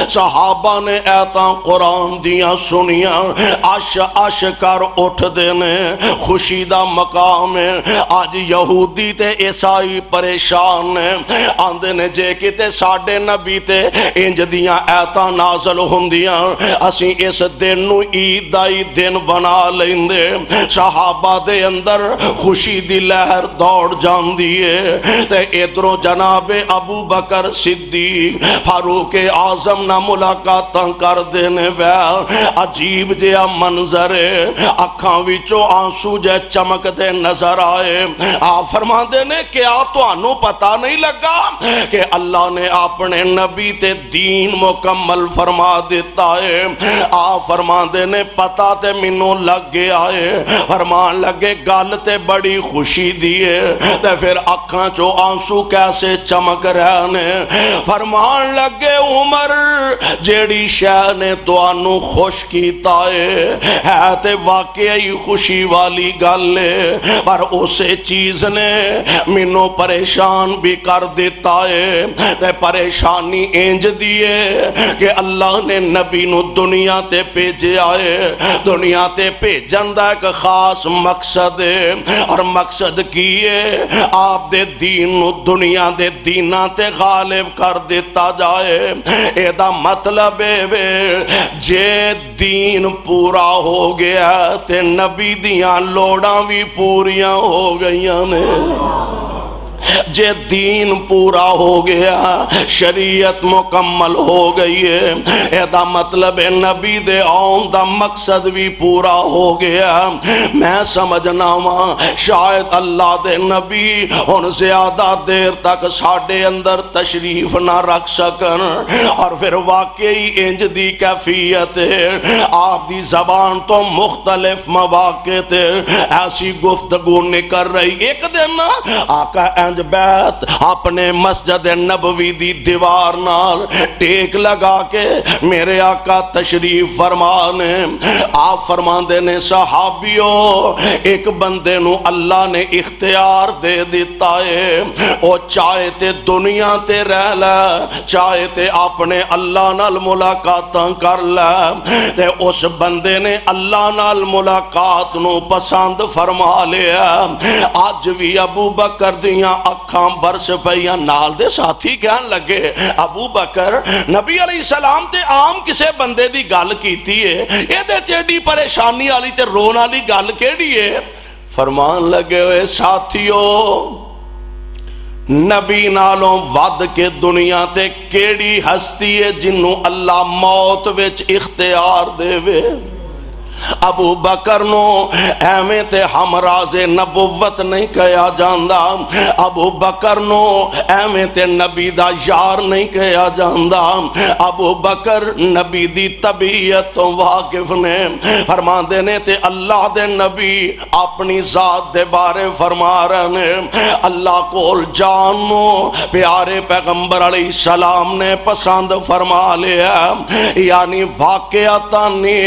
صحابہ نے ایتاں قرآن دیاں سنیاں، عش کر اٹھ دینے، خوشی دا مقام ہے۔ آج یہودی تے عیسائی پریشان ہیں، آندے نے جے کتے ساڑھے نبی تے انج دیاں ایتاں نازل ہوندیاں، اسی اس دن نو عید دائی دن بنا لیندے۔ صحابہ دے اندر خوشی دی لہر دوڑ جان دیئے، تے ادھروں جناب ابو بکر صدیق فاروق اعظم نہ ملاقاتاں کر دینے بے، عجیب جیا منظر اکھاں وچوں آنسو جے چمک دے نظر آئے۔ آپ فرما دینے کیا تو آنو پتہ نہیں لگا کہ اللہ نے اپنے نبی تے دین مکمل فرما دیتا ہے۔ آپ فرما دینے پتہ تے منوں لگ گیا ہے، فرمان لگے گل تے بڑی خوشی دیئے، تے پھر اکھاں چو آنسو کیسے چمک رہنے۔ فرمان لگے عمر جیڑی شے نے تو آنو خوش کیتا ہے تے واقعی خوشی والی گل ہے، پر اسے چیز نے منو پریشان بھی کر دیتا ہے، تے پریشانی انج دیئے کہ اللہ نے نبی نو دنیا تے بھیجے آئے، دنیا تے بھیجن دا ایک خاص مقصد ہے، اور مقصد کیے آپ دے دین نو دنیا دے دینہ تے غالب کر دیتا جائے۔ اے دا مطلب ہے جے دین پورا ہو گیا تے نبی دیاں لوڑاں بھی پوریاں ہو گئیاں نے۔ جے دین پورا ہو گیا شریعت مکمل ہو گئی ہے، ایدہ مطلب ہے نبی دے آن دا مقصد بھی پورا ہو گیا۔ میں سمجھنا ہوں شاید اللہ دے نبی ان زیادہ دیر تک ساڑھے اندر تشریف نہ رکھ سکن، اور پھر واقعی انج دی کیفیت ہے، آپ دی زبان تو مختلف مواقع تے ایسی گفتگو نکر رہی۔ ایک دن آقا 5 بیت اپنے مسجد نبوی دی دیوار نال ٹیک لگا کے میرے آقا تشریف فرمانے آپ فرماندے نے صحابیو ایک بندے نو اللہ نے اختیار دے دیتا ہے او چاہے تے دنیا تے رہ لے چاہے تے اپنے اللہ نال ملاقاتاں کر لے تے اس بندے نے اللہ نال ملاقات نو پسند فرما لیا آج بھی ابو بکر دیاں اکھاں برس پئیاں نال دے ساتھی کہن لگے ابو بکر نبی علیہ السلام تے عام کسے بندے دی گل کیتی ہے یہ دے چیڑی پریشانی آلی تے رون آلی گل کیڑی ہے فرمان لگے ہوئے ساتھیو نبی نالوں ود کے دنیا تے کیڑی ہستی ہے جنوں اللہ موت وچ اختیار دے وے ابو بکر نو ایویں تے ہمراز نبوت نہیں کہیا جاندا ابو بکر نو ایویں تے نبی دا یار نہیں کہیا جاندا ابو بکر نبی دی طبیعت تو واقف نے فرماندے نے تے اللہ دے نبی اپنی ذات دے بارے فرما رہے نے اللہ کول جان نو پیارے پیغمبر علیہ السلام نے پسند فرما لیا یعنی واقعتا نے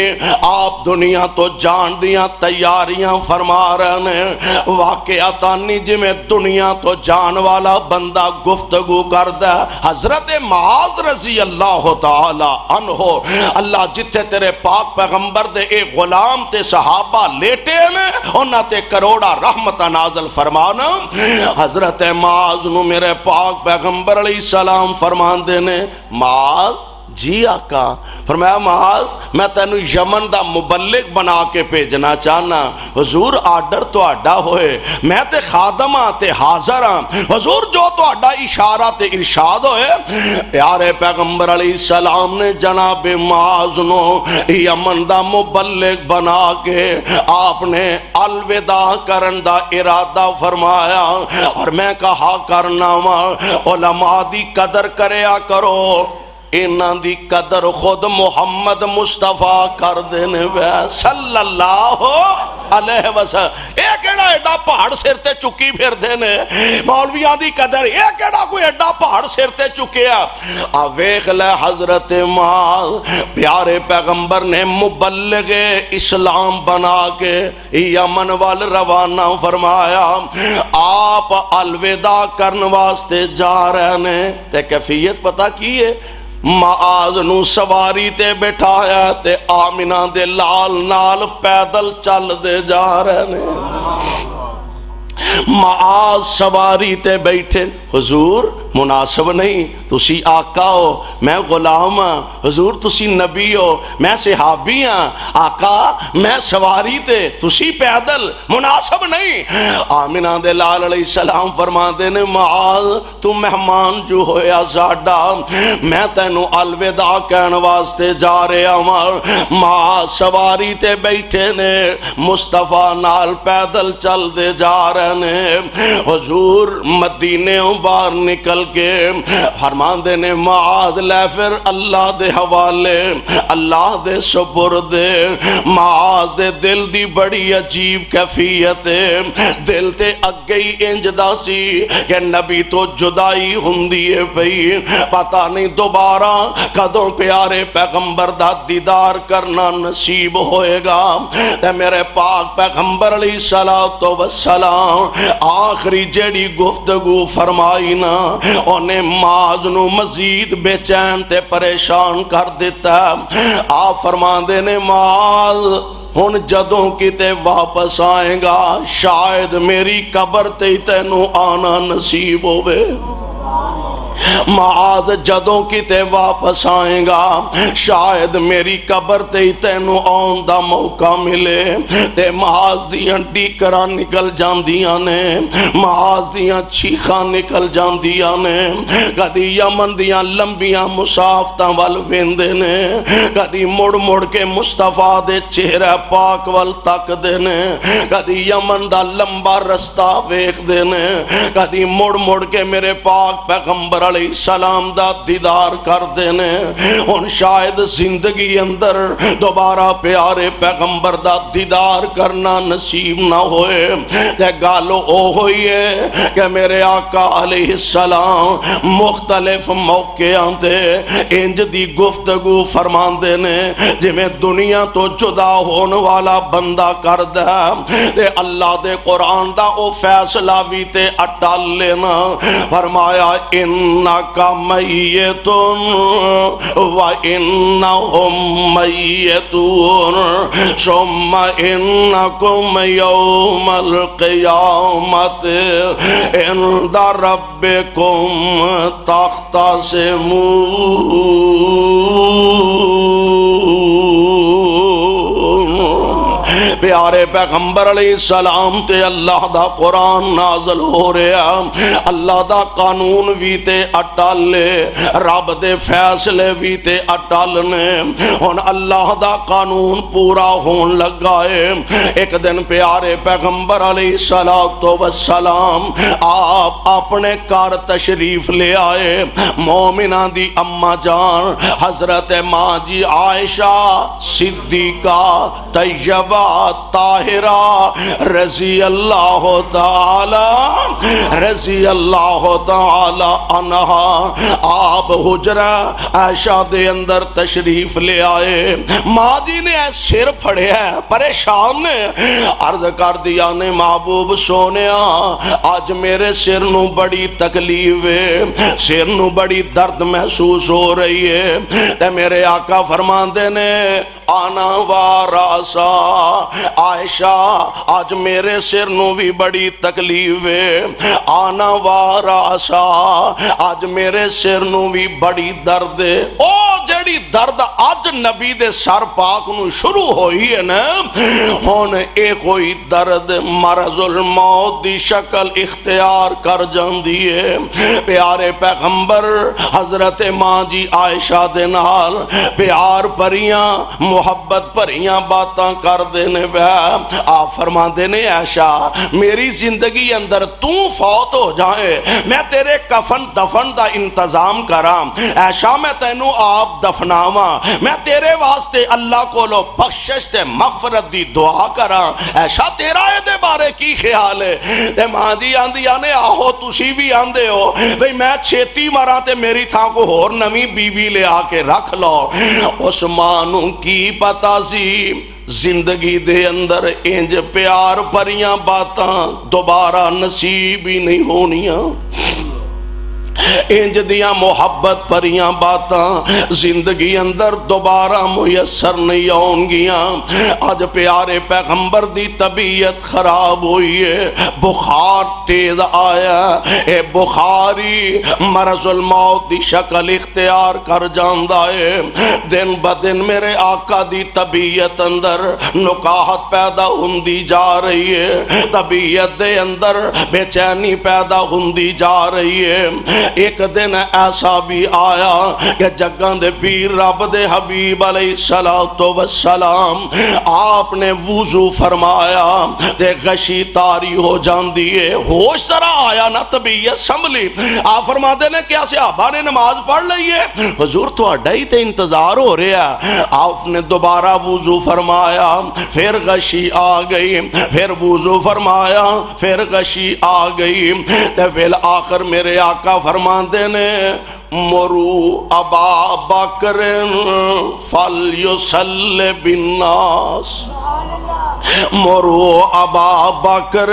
آپ دنیا تو جان دیاں تیاریاں فرما رہے ہیں واقعتا نہیں جی میں دنیا تو جان والا بندہ گفتگو کردہ حضرت معاذ رضی اللہ تعالی عنہ اللہ جتھے تیرے پاک پیغمبر دے ایک غلام تے صحابہ لیٹے نے انہاں تے کروڑا رحمت نازل فرمانا حضرت معاذ نو میرے پاک پیغمبر علیہ السلام فرمان دینے معاذ جی آقا فرمایا معاذ میں تینو یمن دا مبلغ بنا کے پیجنا چاہنا حضور آرڈر تو آڈا ہوئے میں تے خادم آتے حاضر ہاں حضور جو تو آڈا اشارہ تے ارشاد ہوئے پیارے پیغمبر علیہ السلام نے جناب معاذ نو یمن دا مبلغ بنا کے آپ نے الوداع کرن دا ارادہ فرمایا اور میں کہا کرنا علماء دی قدر کریا کرو انہاں دی قدر خود محمد مصطفیٰ کر دینے وے صلی اللہ علیہ وسلم ایک ایڈا ایڈا پہاڑ سرتے چکی پھر دینے مولویاں دی قدر ایک ایڈا کوئی ایڈا پہاڑ سرتے چکیا آویخ لے حضرت معاذ پیارے پیغمبر نے مبلغ اسلام بنا کے یمن وال روانہ فرمایا آپ الوداع کرن واسطے جا رہے نے تے کیفیت پتہ کیے معاذ نو سواری تے بٹھایا تے آمنہ دے لال نال پیدل چل دے جا رہے نے معاذ سواری تے بیٹھے حضور مناسب نہیں تسی آقا ہو میں غلام ہاں حضور تسی نبی ہو میں صحابی ہاں آقا میں سواری تے تسی پیدل مناسب نہیں آمنہ دے لال علیہ السلام فرما دینے معاذ تو مہمان جو ہویا زاڈا میں تینو الوداع کہن واسطے جا رہے ہوں معاذ سواری تے بیٹھے نے مصطفیٰ نال پیدل چل دے جا رہے نے حضور مدینے باہر نکل کے فرمان دینے معاذ لے پھر اللہ دے حوالے اللہ دے سپرد معاذ دے دل دی بڑی عجیب کیفیت دل تے اگئی انجدہ سی کہ نبی تو جدائی ہندیے پئی پتہ نہیں دوبارہ قدوں پیارے پیغمبر دا دیدار کرنا نصیب ہوئے گا تے میرے پاک پیغمبر علیہ السلام آخری جڑی گفتگو فرمائی نا انہیں معاذ نو مزید بے چین تے پریشان کر دیتا آپ فرمان دینے معاذ ہن جدوں کتے واپس آئیں گا شاید میری قبر تے تینوں آنا نصیب ہوئے معاذ جدوں کتے واپس آئیں گا شاید میری قبر تے تینوں آن دا موقع ملے تے معاذ دیاں ڈیکراں نکل جاندیاں نے معاذ دیاں چیخاں نکل جاندیاں نے کدی یمن دیاں لمبیاں مسافتاں وال ویندے نے کدی مڑ مڑ کے مصطفیٰ دے چہرہ پاک وال تک دے نے کدی یمن دا لمبا رستہ ویکھ دے نے کدی مڑ مڑ کے میرے پاک پیغمبر علیہ السلام دا دیدار کر دینے ان شاید زندگی اندر دوبارہ پیارے پیغمبر دا دیدار کرنا نصیب نہ ہوئے تے گالو او ہوئی ہے کہ میرے آقا علیہ السلام مختلف موقعوں تے انج دی گفتگو فرماندے نے جی میں دنیا تو جدا ہون والا بندہ کر دے تے اللہ دے قرآن دا او فیصلہ بھی تے اٹال لینا فرمایا انکا میتون و انہم میتون ثم انکم یوم القیامت عند ربکم تختصمون پیارے پیغمبر علیہ السلام تے اللہ دا قرآن نازل ہو رہا اللہ دا قانون بھی تے اٹالے رب دے فیصلے بھی تے اٹالنے ہن اللہ دا قانون پورا ہون لگائے ایک دن پیارے پیغمبر علیہ السلام آپ اپنے کار تشریف لے آئے مومنہ دی اماں جان حضرت ماں جی عائشہ صدیقہ طیبہ طاہرہ رضی اللہ تعالی عنہا آپ حجرہ عائشہ دے اندر تشریف لے آئے ماں جی نے سر پھڑے ہے پریشان نے عرض کر دیا نے محبوب سونیا آج میرے سر نو بڑی تکلیف ہے سر نو بڑی درد محسوس ہو رہی ہے تے میرے آقا فرماندے نے آنا واراسا عائشہ آج میرے سر نو بھی بڑی تکلیف ہے آنا واراسا آج میرے سر نو بھی بڑی درد ہے او جڑی درد آج نبی دے سر پاک نو شروع ہوئی ہے نا ہون ایک ہوئی درد مرض الموت دی شکل اختیار کر جان دیئے پیارے پیغمبر حضرت ماں جی عائشہ دے نال پیار پریاں محبت پریاں باتاں کر دینے بے آپ فرما دینے عائشہ میری زندگی اندر تو فوت ہو جائے میں تیرے کفن دفن دا انتظام کرام عائشہ میں تینوں آپ دفناواں میں تیرے واسطے اللہ کو لو بخشش تے مغفرت دی دعا کرام عائشہ تیرا ہے دے بارے کی خیال ہے تے ماں جی آندی آنے آہو تسی بھی آندے ہو بھئی میں چھیتی مارا تے میری تھا کو ہور نمی بی بی لے آکے رکھ لو عثمانوں کی پتہ سی زندگی دے اندر انج پیار پریاں باتاں دوبارہ نصیب ہی نہیں ہونیاں انج دیاں محبت پریاں باتاں زندگی اندر دوبارہ میسر نہیں آؤں گیاں آج پیارے پیغمبر دی طبیعت خراب ہوئی ہے بخار تیز آیا اے بخاری مرض الموت دی شکل اختیار کر جاندہ ہے دن بدن میرے آقا دی طبیعت اندر نکاحت پیدا ہندی جا رہی ہے طبیعت دے اندر بے چینی پیدا ہندی جا رہی ہے ایک دن ایسا بھی آیا کہ جگن دے پیر رب دے حبیب علیہ السلام آپ نے وضو فرمایا دے غشی تاری ہو جان دیئے ہوش سرا آیا نا طبیعت سنبھلی آپ فرما دے نے کیا صحابہ نے نماز پڑھ لئیے حضور تو اڈائی تے انتظار ہو رہا آپ نے دوبارہ وضو فرمایا پھر غشی آ گئی پھر وضو فرمایا پھر غشی آ گئی تے پھر آخر میرے آقا فرماندے نے مرو ابا بکر فلیسل بالناس مرو ابا بکر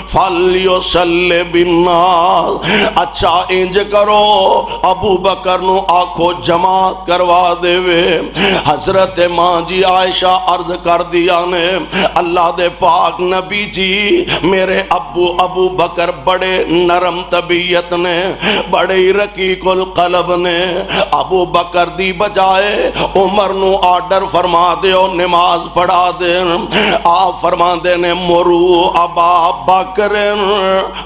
فلیسل بالناس اچھا انج کرو ابو بکر نو آنکھو جماعت کروا دے وے حضرت ماں جی عائشہ عرض کر دیا نے اللہ دے پاک نبی جی میرے ابو بکر بڑے نرم طبیعت نے بڑے رقیق القلب نے ابو بکر دی بجائے عمر نو آرڈر فرما دے اور نماز پڑھا دے آپ فرماندے نے مرو ابا بکر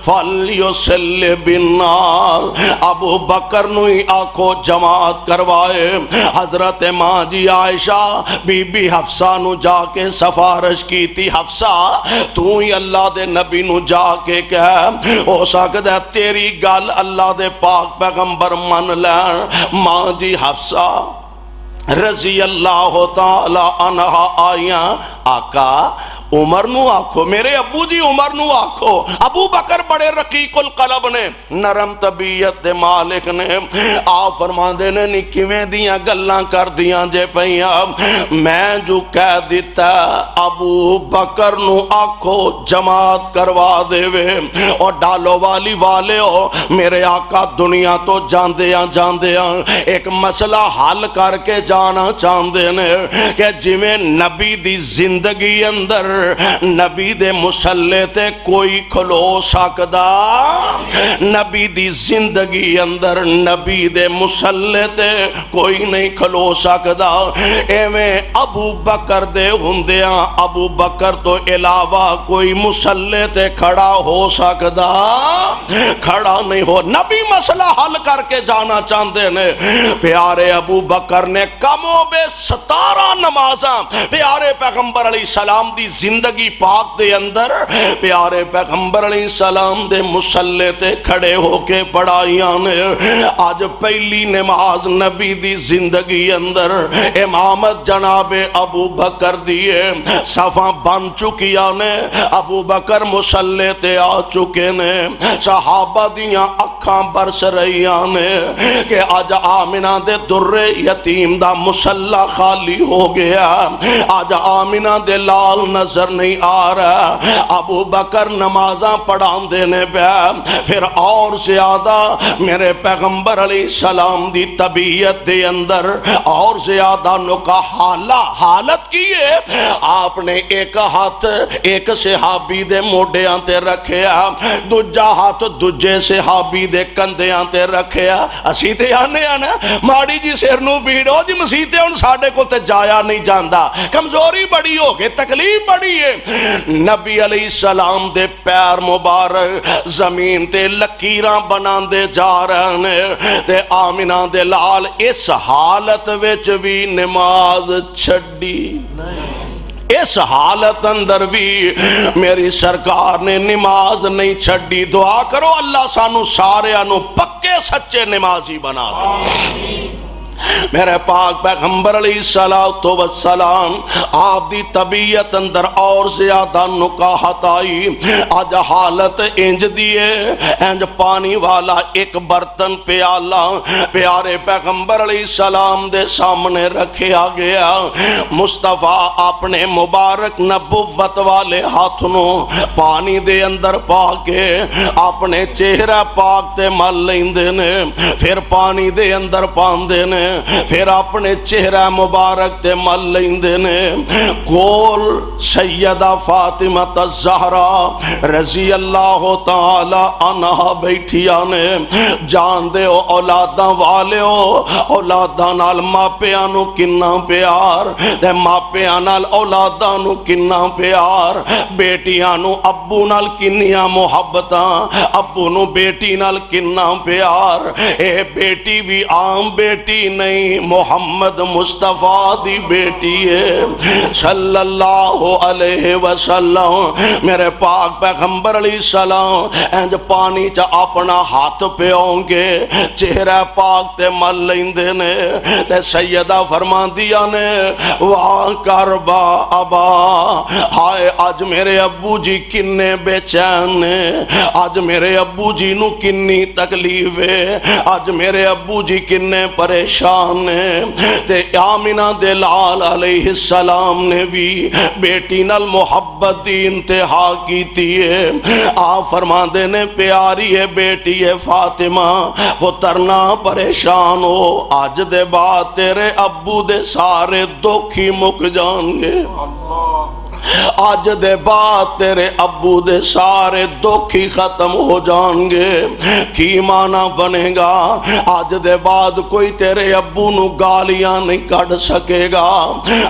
فلیصلی بالناس، ابو بکر نو ہی آکھو جماعت کروائے۔ حضرت ماں جی عائشہ بی بی حفصہ نو جا کے سفارش کی تھی، حفصہ تو ہی اللہ دے نبی نو جا کے کہہ، ہو سکتا ہے تیری گل اللہ دے پاک پیغمبر من لین۔ ماں جی حفصہ رضی اللہ تعالی عنہ آئیاں، آقا عمر نو آکھو، میرے ابو جی عمر نو آکھو۔ ابو بکر بڑے رقیق القلب نے، نرم طبیعت دے مالک نے۔ آپ فرمان دینے نہیں کیویں دیاں گلاں کر دیاں جے پہیاں، میں جو کہہ دیتا ابو بکر نو آکھو جماعت کروا دے وے، اور ڈالو والی والے ہو میرے آقا دنیا تو جاندیاں ایک مسئلہ حل کر کے جانا چاہندے نے کہ جویں نبی دی زندگی اندر نبی دے مسلے تے کوئی کھلو سکدا، نبی دی زندگی اندر نبی دے مسلے تے کوئی نہیں کھلو سکدا، ایویں ابو بکر دے ہوندیاں ابو بکر تو علاوہ کوئی مسلے تے کھڑا ہو سکدا، کھڑا نہیں ہو۔ نبی مسئلہ حل کر کے جانا چاہندے نے۔ پیارے ابو بکر نے کم و بے 17 نمازاں پیارے پیغمبر علیہ السلام دی زندگی پاک دے اندر پیارے پیغمبر علیہ السلام دے مسلے تے کھڑے ہو کے پڑھائیاں نے۔ آج پہلی نماز نبی دی زندگی اندر امامت جناب ابو بکر دیے، صفاں بن چکیاں نے، ابو بکر مسلے تے آ چکے نے، صحابہ دیاں اکھاں برس رہیاں نے کہ آج آمنہ دے در یتیم دا مسلح خالی ہو گیا، آج آمنہ دے لال نظر نہیں آ رہا۔ ابو بکر نمازاں پڑھان دینے پہ پھر اور زیادہ میرے پیغمبر علیہ السلام دی طبیعت دے اندر اور زیادہ نکا حالت کیے، آپ نے ایک ہاتھ ایک صحابی دے موڈیاں تے رکھیا، دوجا ہاتھ دوجے صحابی دے کندیاں تے رکھیا۔ اسی تے آنے آنا ماڑی جی سر نو پیڑو جی مسیحتے ان ساڑھے کو تے جایا نہیں جاندہ، کمزوری بڑی ہو گئے، تکلیف بڑی ہے۔ نبی علیہ السلام دے پیر مبارک زمین تے لکیراں بنان دے جا رہے ہیں تے آمنہ دے لال اس حالت وچ بھی نماز چھڑی، اس حالت اندر بھی میری سرکار نے نماز نہیں چھڑی۔ دعا کرو اللہ سانو سارے انو پکے سچے نمازی بنا دے۔ میرے پاک پیغمبر علیہ السلام آپ دی طبیعت اندر اور زیادہ نکاحت آئی۔ آج حالت انج دیئے انج پانی والا ایک برتن پیالہ پیارے پیغمبر علیہ السلام دے سامنے رکھیا گیا، مصطفیٰ اپنے مبارک نبوت والے ہاتھوں پانی دے اندر پا کے اپنے چہرہ پاک تے مل لیندے نے، پھر پانی دے اندر پاندے نے، پھر اپنے چہرہ مبارک تے مل لیندے نے۔ کول سیدہ فاطمہ الزہرا رضی اللہ تعالی عنہ بیٹھیا نے، جان دے ہو اولاداں والے ہو، اولاداں نال ماپیاں نو کننا پیار تے ماپیاں نال اولاداں نو کننا پیار، بیٹیاں نو ابو نال کنیاں محبتاں، ابو نو بیٹی نال کننا پیار۔ اے بیٹی بھی عام بیٹی نہیں، محمد مصطفیٰ دی بیٹی ہے صلی اللہ علیہ وسلم۔ میرے پاک پیغمبر علیہ السلام انج پانی چا اپنا ہاتھ پیوں گے، چہرہ پاک تے مل لیندے نے تے سیدہ فرمان دیا نے واہ کربا ابا، ہائے آج میرے ابو جی کنے بے چین نے، آج میرے ابو جی نو کنی تکلیف ہے، آج میرے ابو جی کنے پریشان نے۔ تے آمنہ دے لال علیہ السلام نے بھی بیٹی نال محبت دی انتہا کی تیئے۔ آپ فرما دینے پیاری ہے بیٹی ہے فاطمہ، پترنا پریشان ہو، آج دے بعد تیرے ابو دے سارے دکھی مک جان گے۔ آج دے بعد تیرے ابو دے سارے دکھ ہی ختم ہو جان گے۔ کی معنی بنے گا؟ آج دے بعد کوئی تیرے ابو نو گالیاں نہیں کڑ سکے گا۔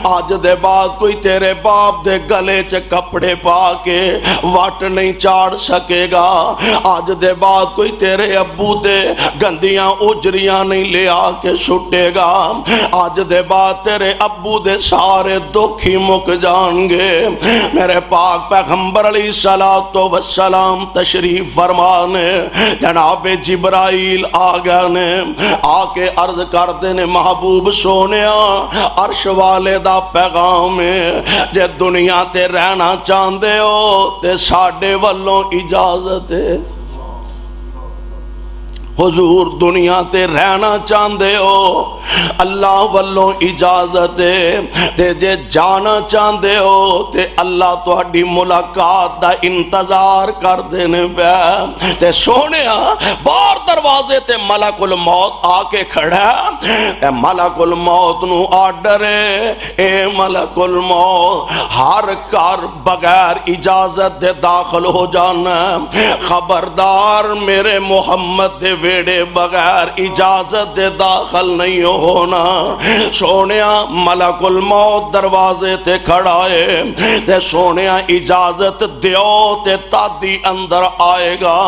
آج دے بعد کوئی تیرے باپ دے گلے چ کپڑے پا کے وٹ نہیں چاڑ سکے گا۔ آج دے بعد کوئی تیرے ابو دے گندیاں اجریاں نہیں لے آ کے سٹے گا۔ آج دے بعد تیرے ابو دے سارے دکھ ہی مک جان گے۔ میرے پاک پیغمبر علیہ السلام تشریف فرمانے، جناب جبرائیل آ گئے نے، آ کے عرض کر دینے محبوب سونیا عرش والے دا پیغام ہے، جے دنیا تے رہنا چاندے ہو تے ساڈے والوں اجازت ہے۔ حضور دنیا تے رہنا چاندے ہو اللہ والوں اجازت ہے، تے جے جانا چاندے ہو تے اللہ تہاڈی ملاقات دا انتظار کر دینے پہ۔ تے سونیا باہر دروازے تے ملک الموت آ کے کھڑا، اے ملک الموت نو آرڈر ہے، اے ملک الموت ہر کار بغیر اجازت دے داخل ہو جانا، خبردار میرے محمد دے ویڑے بغیر اجازت دے داخل نہیں ہونا۔ سونیا ملک الموت دروازے تے کھڑا ہے، تے سونیا اجازت دیو تے تادی اندر آئے گا۔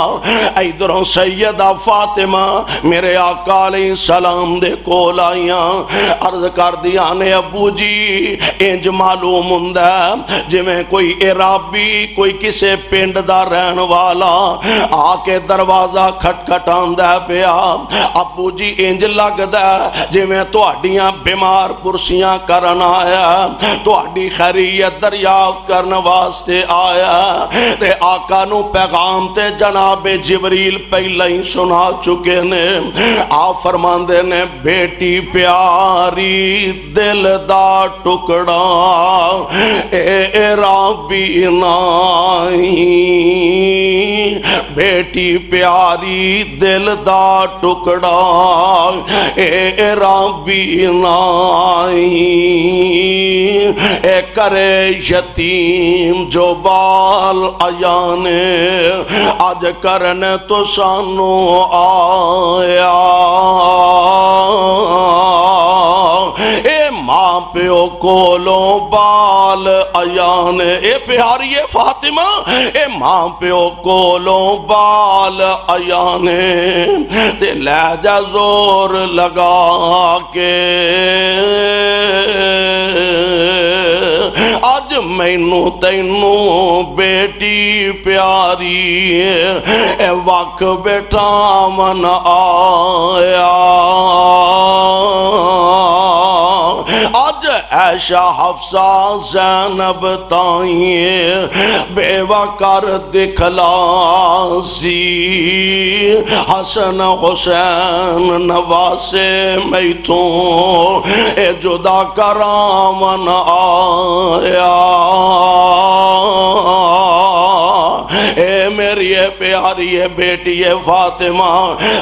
ایدروں سیدہ فاطمہ میرے آقا علیہ السلام دے کول آئیاں، عرض کر دیا نے ابو جی انج معلوم ہوندا ہے جویں کوئی عرابی کوئی کسے پنڈ دا رہن والا آ کے دروازہ کھٹکھٹاندا پیا، ابو جی انج لگدا جویں تہاڈیاں بیمار پرسیاں کرن آیا، تہاڈی خیریت دریافت کرن واسطے آیا۔ تے آقا نو پیغام تے جناب جبریل پہلے ہی سنا چکے نے۔ آپ فرماندے نے بیٹی پیاری دل دا ٹکڑا اے رابی نائی، بیٹی پیاری دل دا ٹکڑا اے رابی نائی، اے کرے یتیم جو بال آیانے آج کرن تو سانو آیا، اے ماں پیو کولوں بال آیانے، اے پیاری فاطمہ اے ماں پیو کولوں بال آیانے، تے لے جا زور لگا کے آج مینوں تینوں بیٹی پیاری اے وقت بیٹا من آیا، آج عائشہ حفصہ زینب تائیں بیوہ کر دکھلا سی، حسن حسین نواسے میتوں اے جدا کرامن آیا، اے میری پیاری بیٹی فاطمہ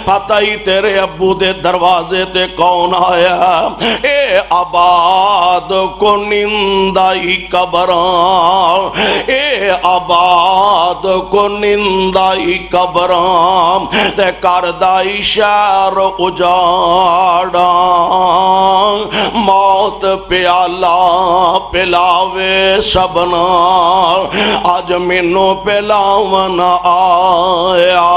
پتہ ہی تیرے ابو دے دروازے تے کون آیا، اے آباد کو نندائی قبران، اے آباد کو نندائی قبران، تے کردائی شہر اجاڑا، موت پیالہ پلاوے سبنا آج منو پلاون آیا۔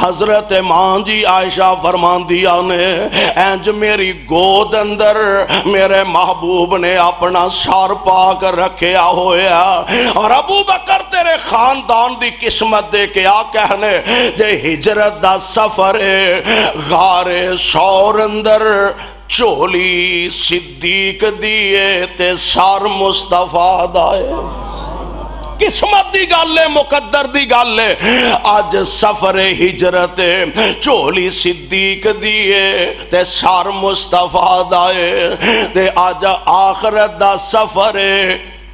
حضرت ماں جی عائشہ فرماندیا نے اینج میری گود اندر میرے محبوب نے اپنا سر پاک رکھیا ہویا، اور ابو بکر تیرے خاندان دی قسمت دے کے آ کہنے جے ہجرت دا سفر غار سور اندر چولی صدیق دیے تے سار مصطفیٰ دائے، قسمت دی گالے مقدر دی گالے، آج سفر ہجرت چولی صدیق دیے تے سار مصطفیٰ دائے، تے آج آخرت دا سفر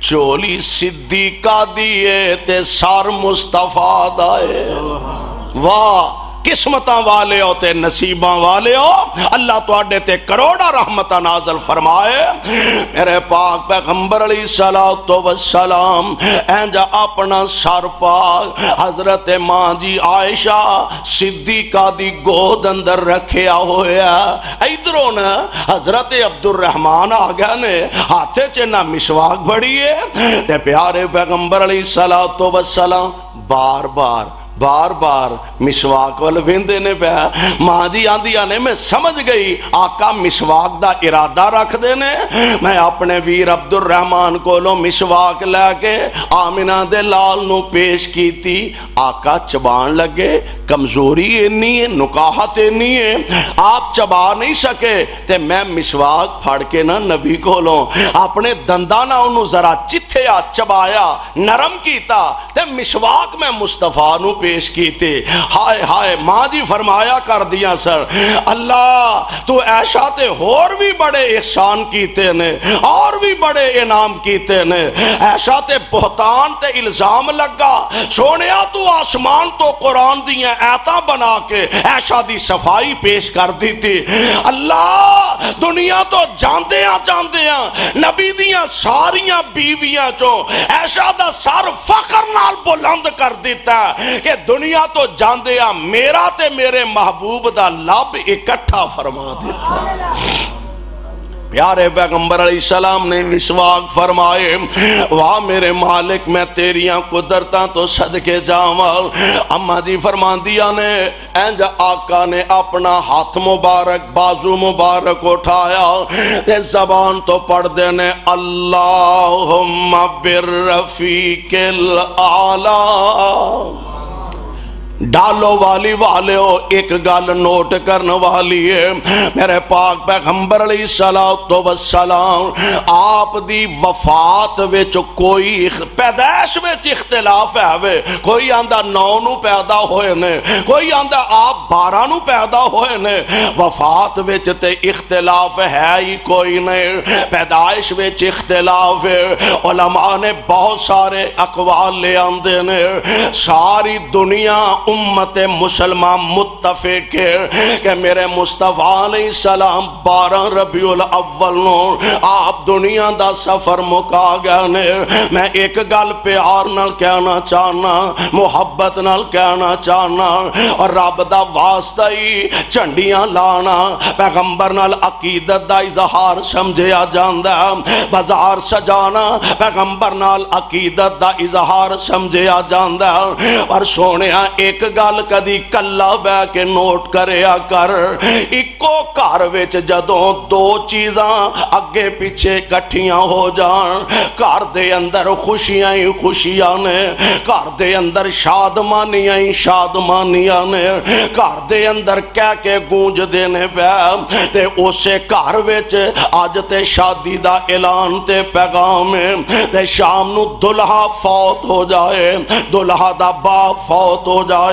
چولی صدیقہ دیے تے سار مصطفیٰ دائے۔ واہ قسمتاں والے ہو تے نصیباں والے ہو، اللہ تواڈے تے کروڑا رحمتاں نازل فرمائے۔ میرے پاک پیغمبر علیہ الصلوۃ والسلام اینجا اپنا سر پاک حضرت ماں جی عائشہ صدیقہ دی گود اندر رکھیا ہویا، ادھروں نا حضرت عبد الرحمن آ گیا نے ہاتھے چ نہ مسواک بڑی ہے تے پیارے پیغمبر علیہ الصلوۃ والسلام بار بار مسواک وال ویندے نے پیا۔ ماں جی آندیاں نے میں سمجھ گئی آقا مسواک دا ارادہ رکھ دے نے، میں اپنے ویر عبد الرحمن کولوں مسواک لے کے آمنہ دے لال نو پیش کیتی، آقا چبان لگے، کمزوری انی ہے، نکاحت انی ہے، آپ چبا نہیں سکے تے میں مسواک پھڑ کے نا نبی کولوں اپنے دندانا انہوں ذرا چتھیا چبایا نرم کیتا تے مسواک میں مصطفیٰ نو پیش کیتے۔ ہائے ہائے ماں جی فرمایا کر دیا سر اللہ تو ایشا تے اور بھی بڑے احسان کیتے نے، اور بھی بڑے انعام کیتے نے، ایشا تے بہتان تے الزام لگا، سونیا تو آسمان تو قرآن دیاں ایتاں بنا کے ایشا دی صفائی پیش کر دی تھی۔ اللہ دنیا تو جاندیاں نبی دیاں ساریاں بیویاں چوں ایشا دا سر فخر نال بلند کر دیتا ہے کہ دنیا تو جاندیاں میرا تے میرے محبوب دا لب اکٹھا فرما دیتا۔ پیارے پیغمبر علیہ السلام نے مسواک فرمائے، واہ میرے مالک میں تیریاں قدرتاں تو صدقے جاواں۔ اماں جی فرماندیاں نے اینجا آقا نے اپنا ہاتھ مبارک بازو مبارک اٹھایا تے زبان تو پڑھ دینے اللہم بالرفیق الاعلی۔ ڈالو والی والے ہو ایک گل نوٹ کرنے والی ہے، میرے پاک پیغمبر علیہ الصلوۃ والسلام آپ دی وفات وچ کوئی پیدائش وچ اختلاف ہے، کوئی آندہ 9 نو پیدا ہوئے نے، کوئی آندہ آپ 12 نو پیدا ہوئے نے، وفات وچ تے اختلاف ہے ہی کوئی نہیں، پیدائش وچ اختلاف ہے۔ علماء نے بہت سارے اقوال لے آندے نے، ساری دنیا امت مسلمان متفق ہے کہ میرے مصطفیٰ علیہ السلام 12 ربیع الاول نو آپ دنیا دا سفر مکا گئے نے۔ میں ایک گل پیار نال کہنا چاہنا، محبت نال کہنا چاہنا، اور رب دا واسطہ ہی جھنڈیاں لانا پیغمبر نال عقیدت دا اظہار سمجھیا جاندا، بازار سجانا پیغمبر نال عقیدت دا اظہار سمجھیا جاندا۔ اور سونیا ایک گل کدی کلا بے کے نوٹ کریا کر، اکو گھر وچ جدوں 2 چیزاں اگے پیچھے کٹھیاں ہو جان، گھر دے اندر خوشیاں ہی خوشیاں نے، گھر دے اندر شادمانیاں ہی شادمانیاں نے، گھر دے اندر کہہ کے گونج دینے پہ تے اسے گھر وچ اج تے شادی دا اعلان تے پیغام تے شام نو دلہا فوت ہو جائے، دلہا دا باپ فوت ہو جائے،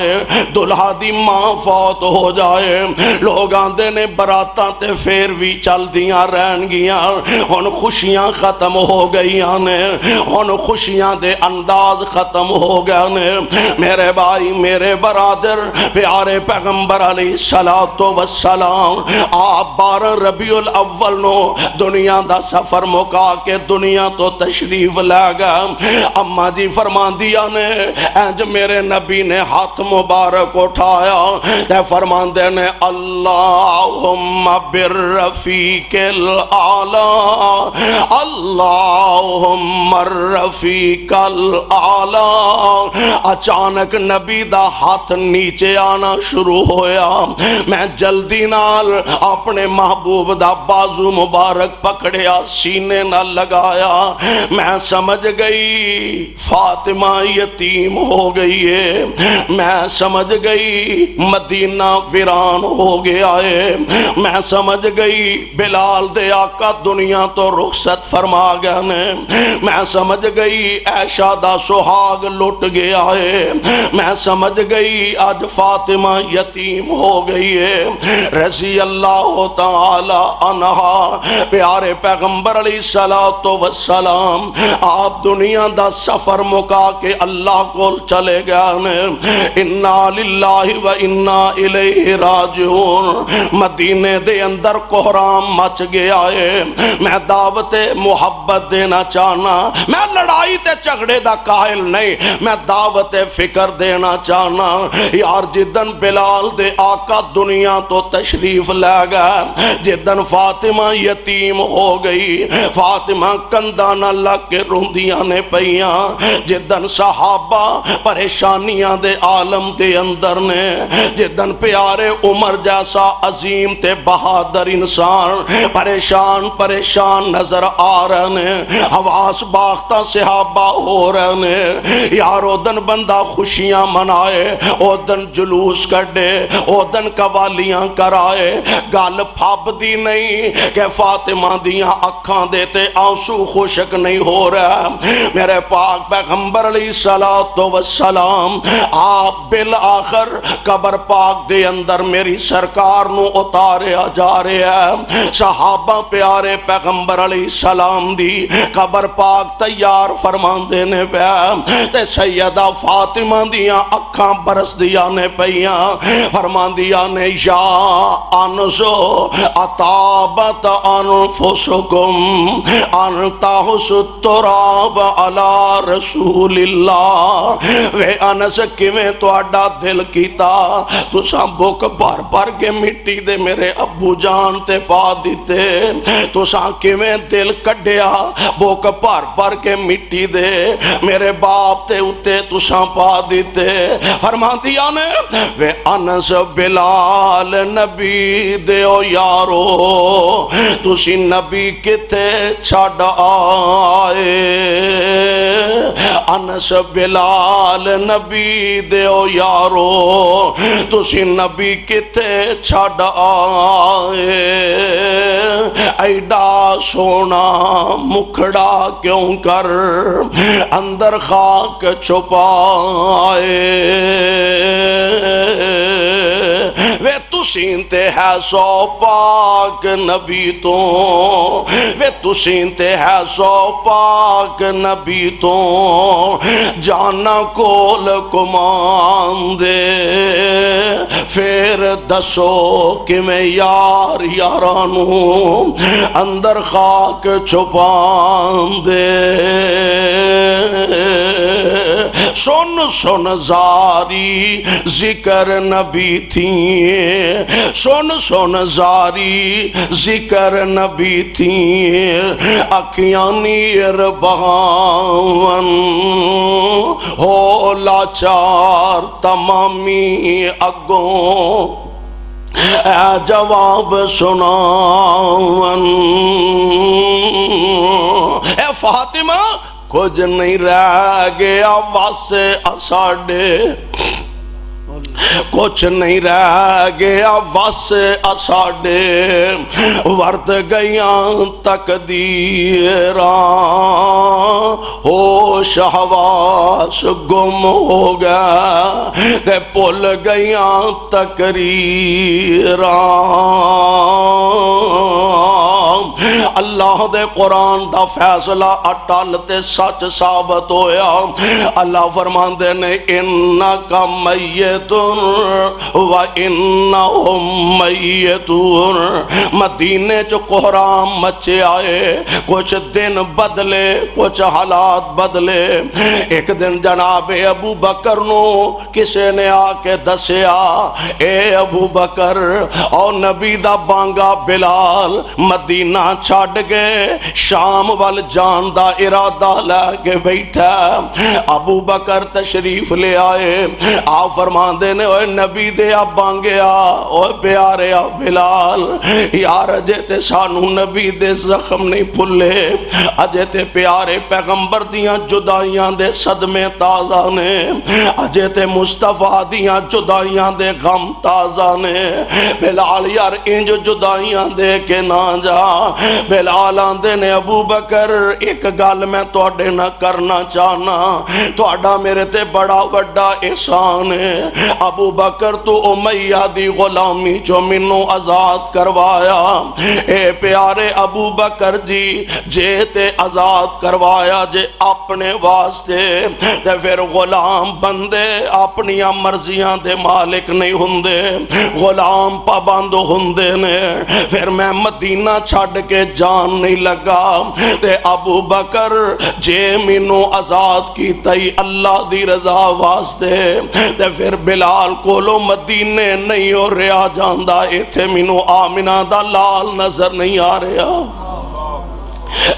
دلہا دی ماں فوت ہو جائے، لوگ آندے نے براتاں تے پھر بھی چل دیاں رہن گیاں، ہن خوشیاں ختم ہو گئیاں نے، ہن خوشیاں دے انداز ختم ہو گئے نے۔ میرے بھائی میرے برادر پیارے پیغمبر علیہ الصلوۃ والسلام آپ 12 ربیع الاول نو دنیا دا سفر مکا کے دنیا تو تشریف لے گئے۔ اماں جی فرماندیاں نے انج میرے نبی نے ہاتھ مبارک اٹھایا تے فرماندے نے اللہم بالرفیق الاعلی، اللہم الرفیق الاعلی۔ اچانک نبی دا ہاتھ نیچے آنا شروع ہویا، میں جلدی نال اپنے محبوب دا بازو مبارک پکڑیا، سینے نہ لگایا، میں سمجھ گئی فاطمہ یتیم ہو گئی ہے، میں سمجھ گئی مدینہ ویران ہو گیا ہے، میں سمجھ گئی بلال دے آقا دنیا تو رخصت فرما گئے نے، میں سمجھ گئی عائشہ دا سہاگ لٹ گیا ہے، میں سمجھ گئی آج فاطمہ یتیم ہو گئی ہے رضی اللہ تعالی عنہا۔ پیارے پیغمبر علیہ الصلوۃ والسلام آپ دنیا دا سفر مکا کے اللہ کو چلے گئے نے۔ انا للہ و انا الیہ راجعون۔ مدینے دے اندر کوہرام مچ گیا ہے، میں دعوت محبت دینا چاہنا، میں لڑائی تے جھگڑے دا قائل نہیں، میں دعوت فکر دینا چاہنا۔ یار جدن بلال دے آقا دنیا تو تشریف لے گئے، جدن فاطمہ یتیم ہو گئی، فاطمہ کندانہ لگ کے روندیاں نے پئیاں، جدن صحابہ پریشانیاں دے عالم دے اندر نے، جدن پیارے عمر جیسا عظیم تے بہادر انسان پریشان نظر آ رہے نے، حواس باختہ صحابہ ہو رہے نے، یارو دن بندہ خوشیاں منائے، او دن جلوس کڑے، او دن قوالیاں کرائے، گال پھاب دی نہیں کہ فاطمہ دیاں اکھاں دیتے آنسو خوشک نہیں ہو رہا۔ میرے پاک پیغمبر علیہ السلام آپ بالآخر قبر پاک دے اندر میری سرکار نو اتارے جا رہے ہیں، صحابہ پیارے پیغمبر علیہ السلام دی قبر پاک تیار فرمان دینے پہ، تے سیدہ فاطمہ دیاں اکھاں برس دیا نے پئیاں، فرمان دیا نے یا انسو اطابت انفسکم انتہس التراب علی رسول اللہ۔ وے انس کیویں تواڈا دل کیتا تساں بک بھر بھر کے مٹی دے میرے ابو جان تے پا دیتے، تساں کیویں دل کڈیا بک بھر بھر کے مٹی دے میرے باپ تے اتے تساں پا دیتے۔ فرما دیا نے وے انس بلال نبی دیو یارو تسی نبی کتے چھڑ آئے، انس بلال نبی دیو یارو تسی نبی کتے چھڑ آئے، ایڈا سونا مکھڑا کیوں کر اندر خاک چھپائے، وے تسینتے ہے سو پاک نبی تو، وے تسینتے ہے سو پاک نبی تو، جانا کول کمان دے پھر دسو کہ میں یار یارانو اندر خاک چھپان دے۔ سن زاری ذکر نبی تھی، سن زاری ذکر نبی تھی، اکھیاں نیر بہاون ہو لاچار تمامی اگوں اے جواب سناون۔ اے فاطمہ کچھ نہیں رہ گیا واسے اساڑے، کچھ نہیں رہ گیا واسے اساڑے، ورد گئیاں تقدیراں ہوش حواس گم ہو گیا تے پل گئیاں تقریراں۔ اللہ دے قرآن دا فیصلہ اٹل تے سچ ثابت ہویا۔ اللہ فرماندے نے انکا میتون و انہم میتون۔ مدینے چ کوہرام مچے آئے، کچھ دن بدلے کچھ حالات بدلے۔ ایک دن جناب ابو بکر نو کسے نے آ کے دسیا، اے ابو بکر او نبی دا بانگا بلال مدینہ چھاڑ گئے، شام وال جان دا ارادہ لے کے بیٹھا۔ ابو بکر تشریف لے آئے، آپ فرماندے نے اوے نبی دے اب بانگیا، اوے پیارے بلال یار اجے تے سانو نبی دے زخم نہیں پھلے، اجے تے پیارے پیغمبر دیاں جدائیاں دے صدمے تازہ نے، اجے تے مصطفیٰ دیاں جدائیاں دے غم تازہ نے۔ بلال یار انج جدائیاں دے کے نہ جا، بلال آندے نے ابو بکر ایک گل میں تواڈے نہ کرنا چاہنا، تواڈا میرے تے بڑا وڈا احسان ہے۔ ابو بکر تو امیہ دی غلامی جو منوں آزاد کروایا، اے پیارے ابو بکر جی جے تے آزاد کروایا جے اپنے واسطے تے پھر غلام بندے اپنی مرضیاں دے مالک نہیں ہوندے، غلام پابند ہوندے نے۔ پھر میں مدینہ چھڑ کے جان نہیں لگا تے ابو بکر جے مینوں آزاد کیتا ہی اللہ دی رضا واسطے تے پھر بلال کولو مدینے نہیں ہو رہا جاندا، ایتھے مینوں آمنہ دا لال نظر نہیں آ رہا۔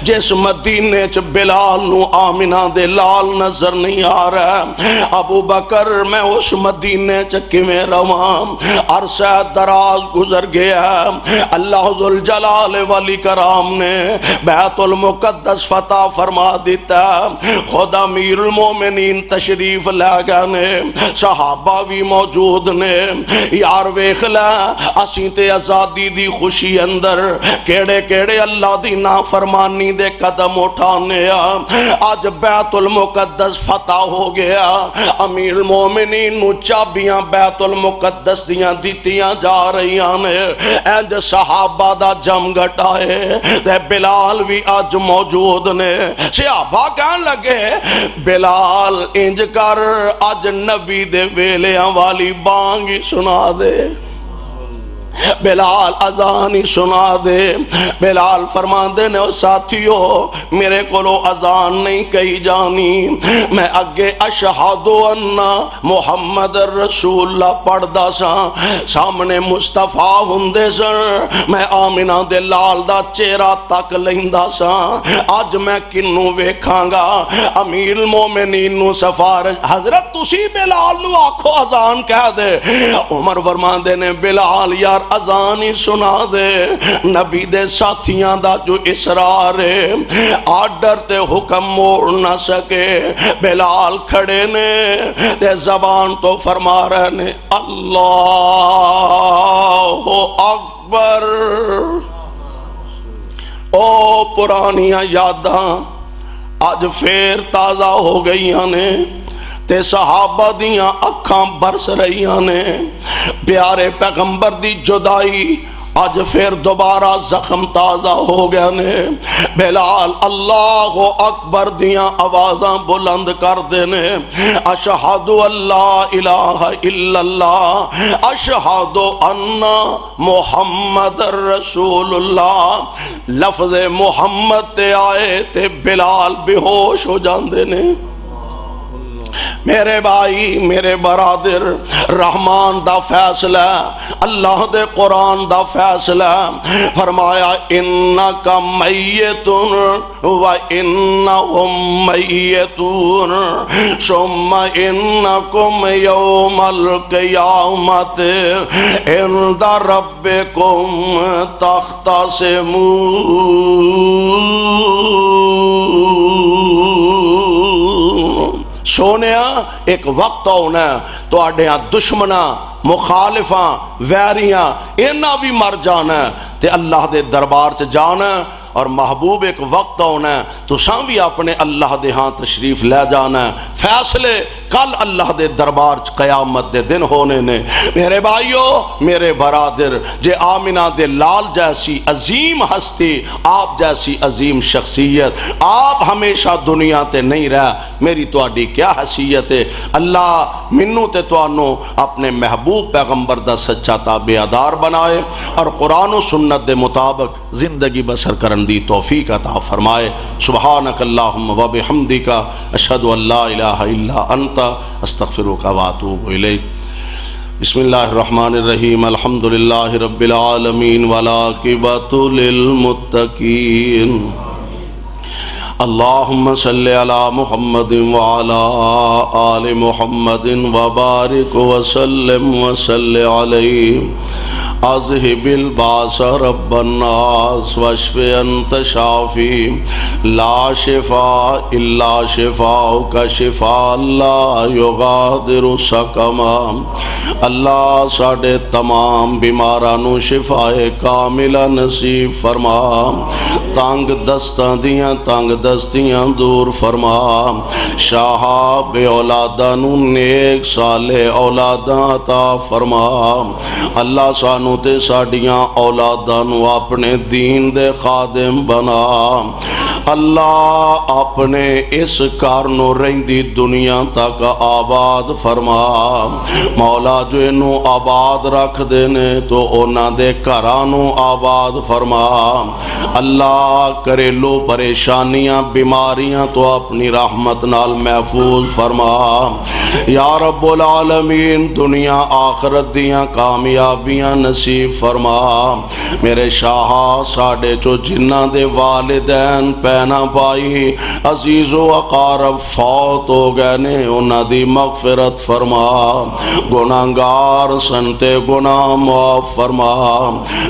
جس مدینے چ بلال نو آمنہ دے لال نظر نہیں آ رہا، ابو بکر میں اس مدینے چ کیویں رواں؟ عرصہ دراز گزر گیا، اللہ ذوالجلال والاکرام نے بیت المقدس فتح فرما دیتا، خود امیر المومنین تشریف لے گئے نے، صحابہ بھی موجود نے۔ یار ویکھ لے اسیں تے آزادی دی خوشی اندر کیڑے کیڑے اللہ دی نافرمانی دے قدم اٹھانے، آج بیت المقدس فتح ہو گیا، امیر المومنین نو چابیاں بیت المقدس دیاں دیتیاں جا رہی نے، اینج صحابہ دا جم گٹائے تے بلال بھی آج موجود نے۔ صحابہ کہن لگے بلال انج کر آج نبی دے ویلیاں والی بانگی سنا دے، بلال اذان ہی سنا دے۔ بلال فرماندے نے ساتھیو میرے کولو اذان نہیں کہی جانی، میں اگے اشہد ان محمد رسول اللہ پڑھدا سا، سامنے مصطفیٰ ہوندے سن، میں آمنہ دے لال دا چہرہ تک لیندا سا، اج میں کنوں ویکھاں گا؟ امیر المومنین نو سفارش، حضرت تسی بلال نو آکھو اذان کہہ دے۔ عمر فرماندے نے بلال یار اذان ہی سنا دے، نبی دے ساتھیاں دا جو اسرار ہے، آرڈر تے حکم موڑ نہ سکے۔ بلال کھڑے نے تے زبان تو فرما رہے نے اللہ اکبر۔ او پرانیاں یاداں آج پھر تازہ ہو گئیاں نے تے صحابہ دیاں اکھاں برس رہیاں نے، پیارے پیغمبر دی جدائی آج پھر دوبارہ زخم تازہ ہو گیا نے۔ بلال اللہ اکبر دیاں آوازاں بلند کر دینے، اشہد اللہ الہ الا اللہ، اشہد ان محمد رسول اللہ۔ لفظ محمد تے آئے تے بلال بے ہوش ہو جاندے نے۔ میرے بھائی میرے برادر، رحمان دا فیصلہ، اللہ دے قرآن دا فیصلہ، فرمایا انکا میتون و انہم میتون ثم انکم یوم القیامت عند ربکم تختصمون۔ سونیا ایک وقت ہونا تو آڈیاں دشمناں مخالفاں ویریاں اینا بھی مر جانا تے اللہ دے دربار چ جانا، اور محبوب ایک وقت ہونا تو ساں بھی اپنے اللہ دے ہاں تشریف لے جانا۔ فیصلے کل اللہ دے دربار چ قیامت دے دن ہونے نے۔ میرے بھائیو میرے برادر، جے آمنہ دے لال جیسی عظیم ہستی، آپ جیسی عظیم شخصیت، آپ ہمیشہ دنیا تے نہیں رہ، میری تواڈی کیا حیثیت ہے؟ اللہ منو تے توانو اپنے محبوب پیغمبر دا سچا تابعدار بنائے اور قرآن و سنت دے مطابق زندگی بسر کرن دی توفیق عطا فرمائے۔ سبحانک اللہم و بحمدک، اشہد ان لا الہ الا انت، استغفرک و اتوب الیک۔ بسم اللہ الرحمن الرحیم، الحمدللہ رب العالمین والعاقبۃ للمتقین۔ اللہم صلی علی محمد وعلی آل محمد وبارک وسلم وصلی علیہ۔ اذہب الباس رب الناس واشف انت شافی، لا شفاء الا شفاؤک شفاء لا یغادر سقما۔ اللہ ساڈے تمام بیماراں نو شفائے کاملہ نصیب فرما، تنگ دستاں دیاں تنگ دستیاں دور فرما، شاہا بے اولاداں نو نیک صالح اولاداں عطا فرما، اللہ سانو تے ساڈیاں اولاداں نو اپنے دین دے خادم بنا، اللہ اپنے اس کار نو رہندی دنیا تک آباد فرما، مولا جو انو آباد رکھ دینے تو اونا دے کرانو آباد فرما، اللہ کریلو پریشانیاں بیماریاں تو اپنی رحمت نال محفوظ فرما، یا رب العالمین دنیا آخرت دیاں کامیابیاں نصیب فرما، میرے شاہا ساڑے چو جنہ دے والدین پینا پائی عزیز و اقارب فوت ہو گئے نے انہ دی مغفرت فرما، گناہگار سنتے گناہ معاف فرما،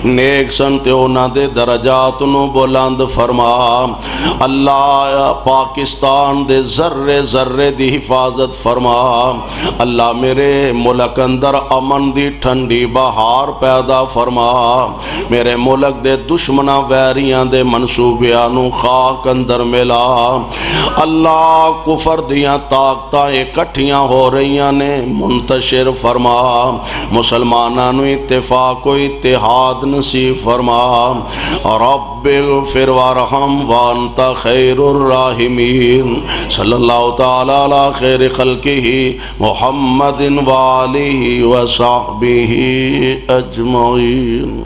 نیک سنتے انہ دے درجات نو بلند فرما، اللہ پاکستان دے ذرے ذرے دی حفاظت فرما، اللہ میرے ملک اندر امن دی ٹھنڈی بہار پیدا فرما، میرے ملک دے دشمنہ ویریاں دے منصوبیاں نو خاک اندر ملا، اللہ کفر دیاں طاقتاں اکٹھیاں ہو رہیاں نے منتشر فرما، مسلماناں نو اتفاق و اتحاد نصیب فرما، رب اغفر وارحم وانت خیر الراحمین، صلی اللہ تعالی علی خیر خلقہ محمد وآلہ وصحبہ اجمعین۔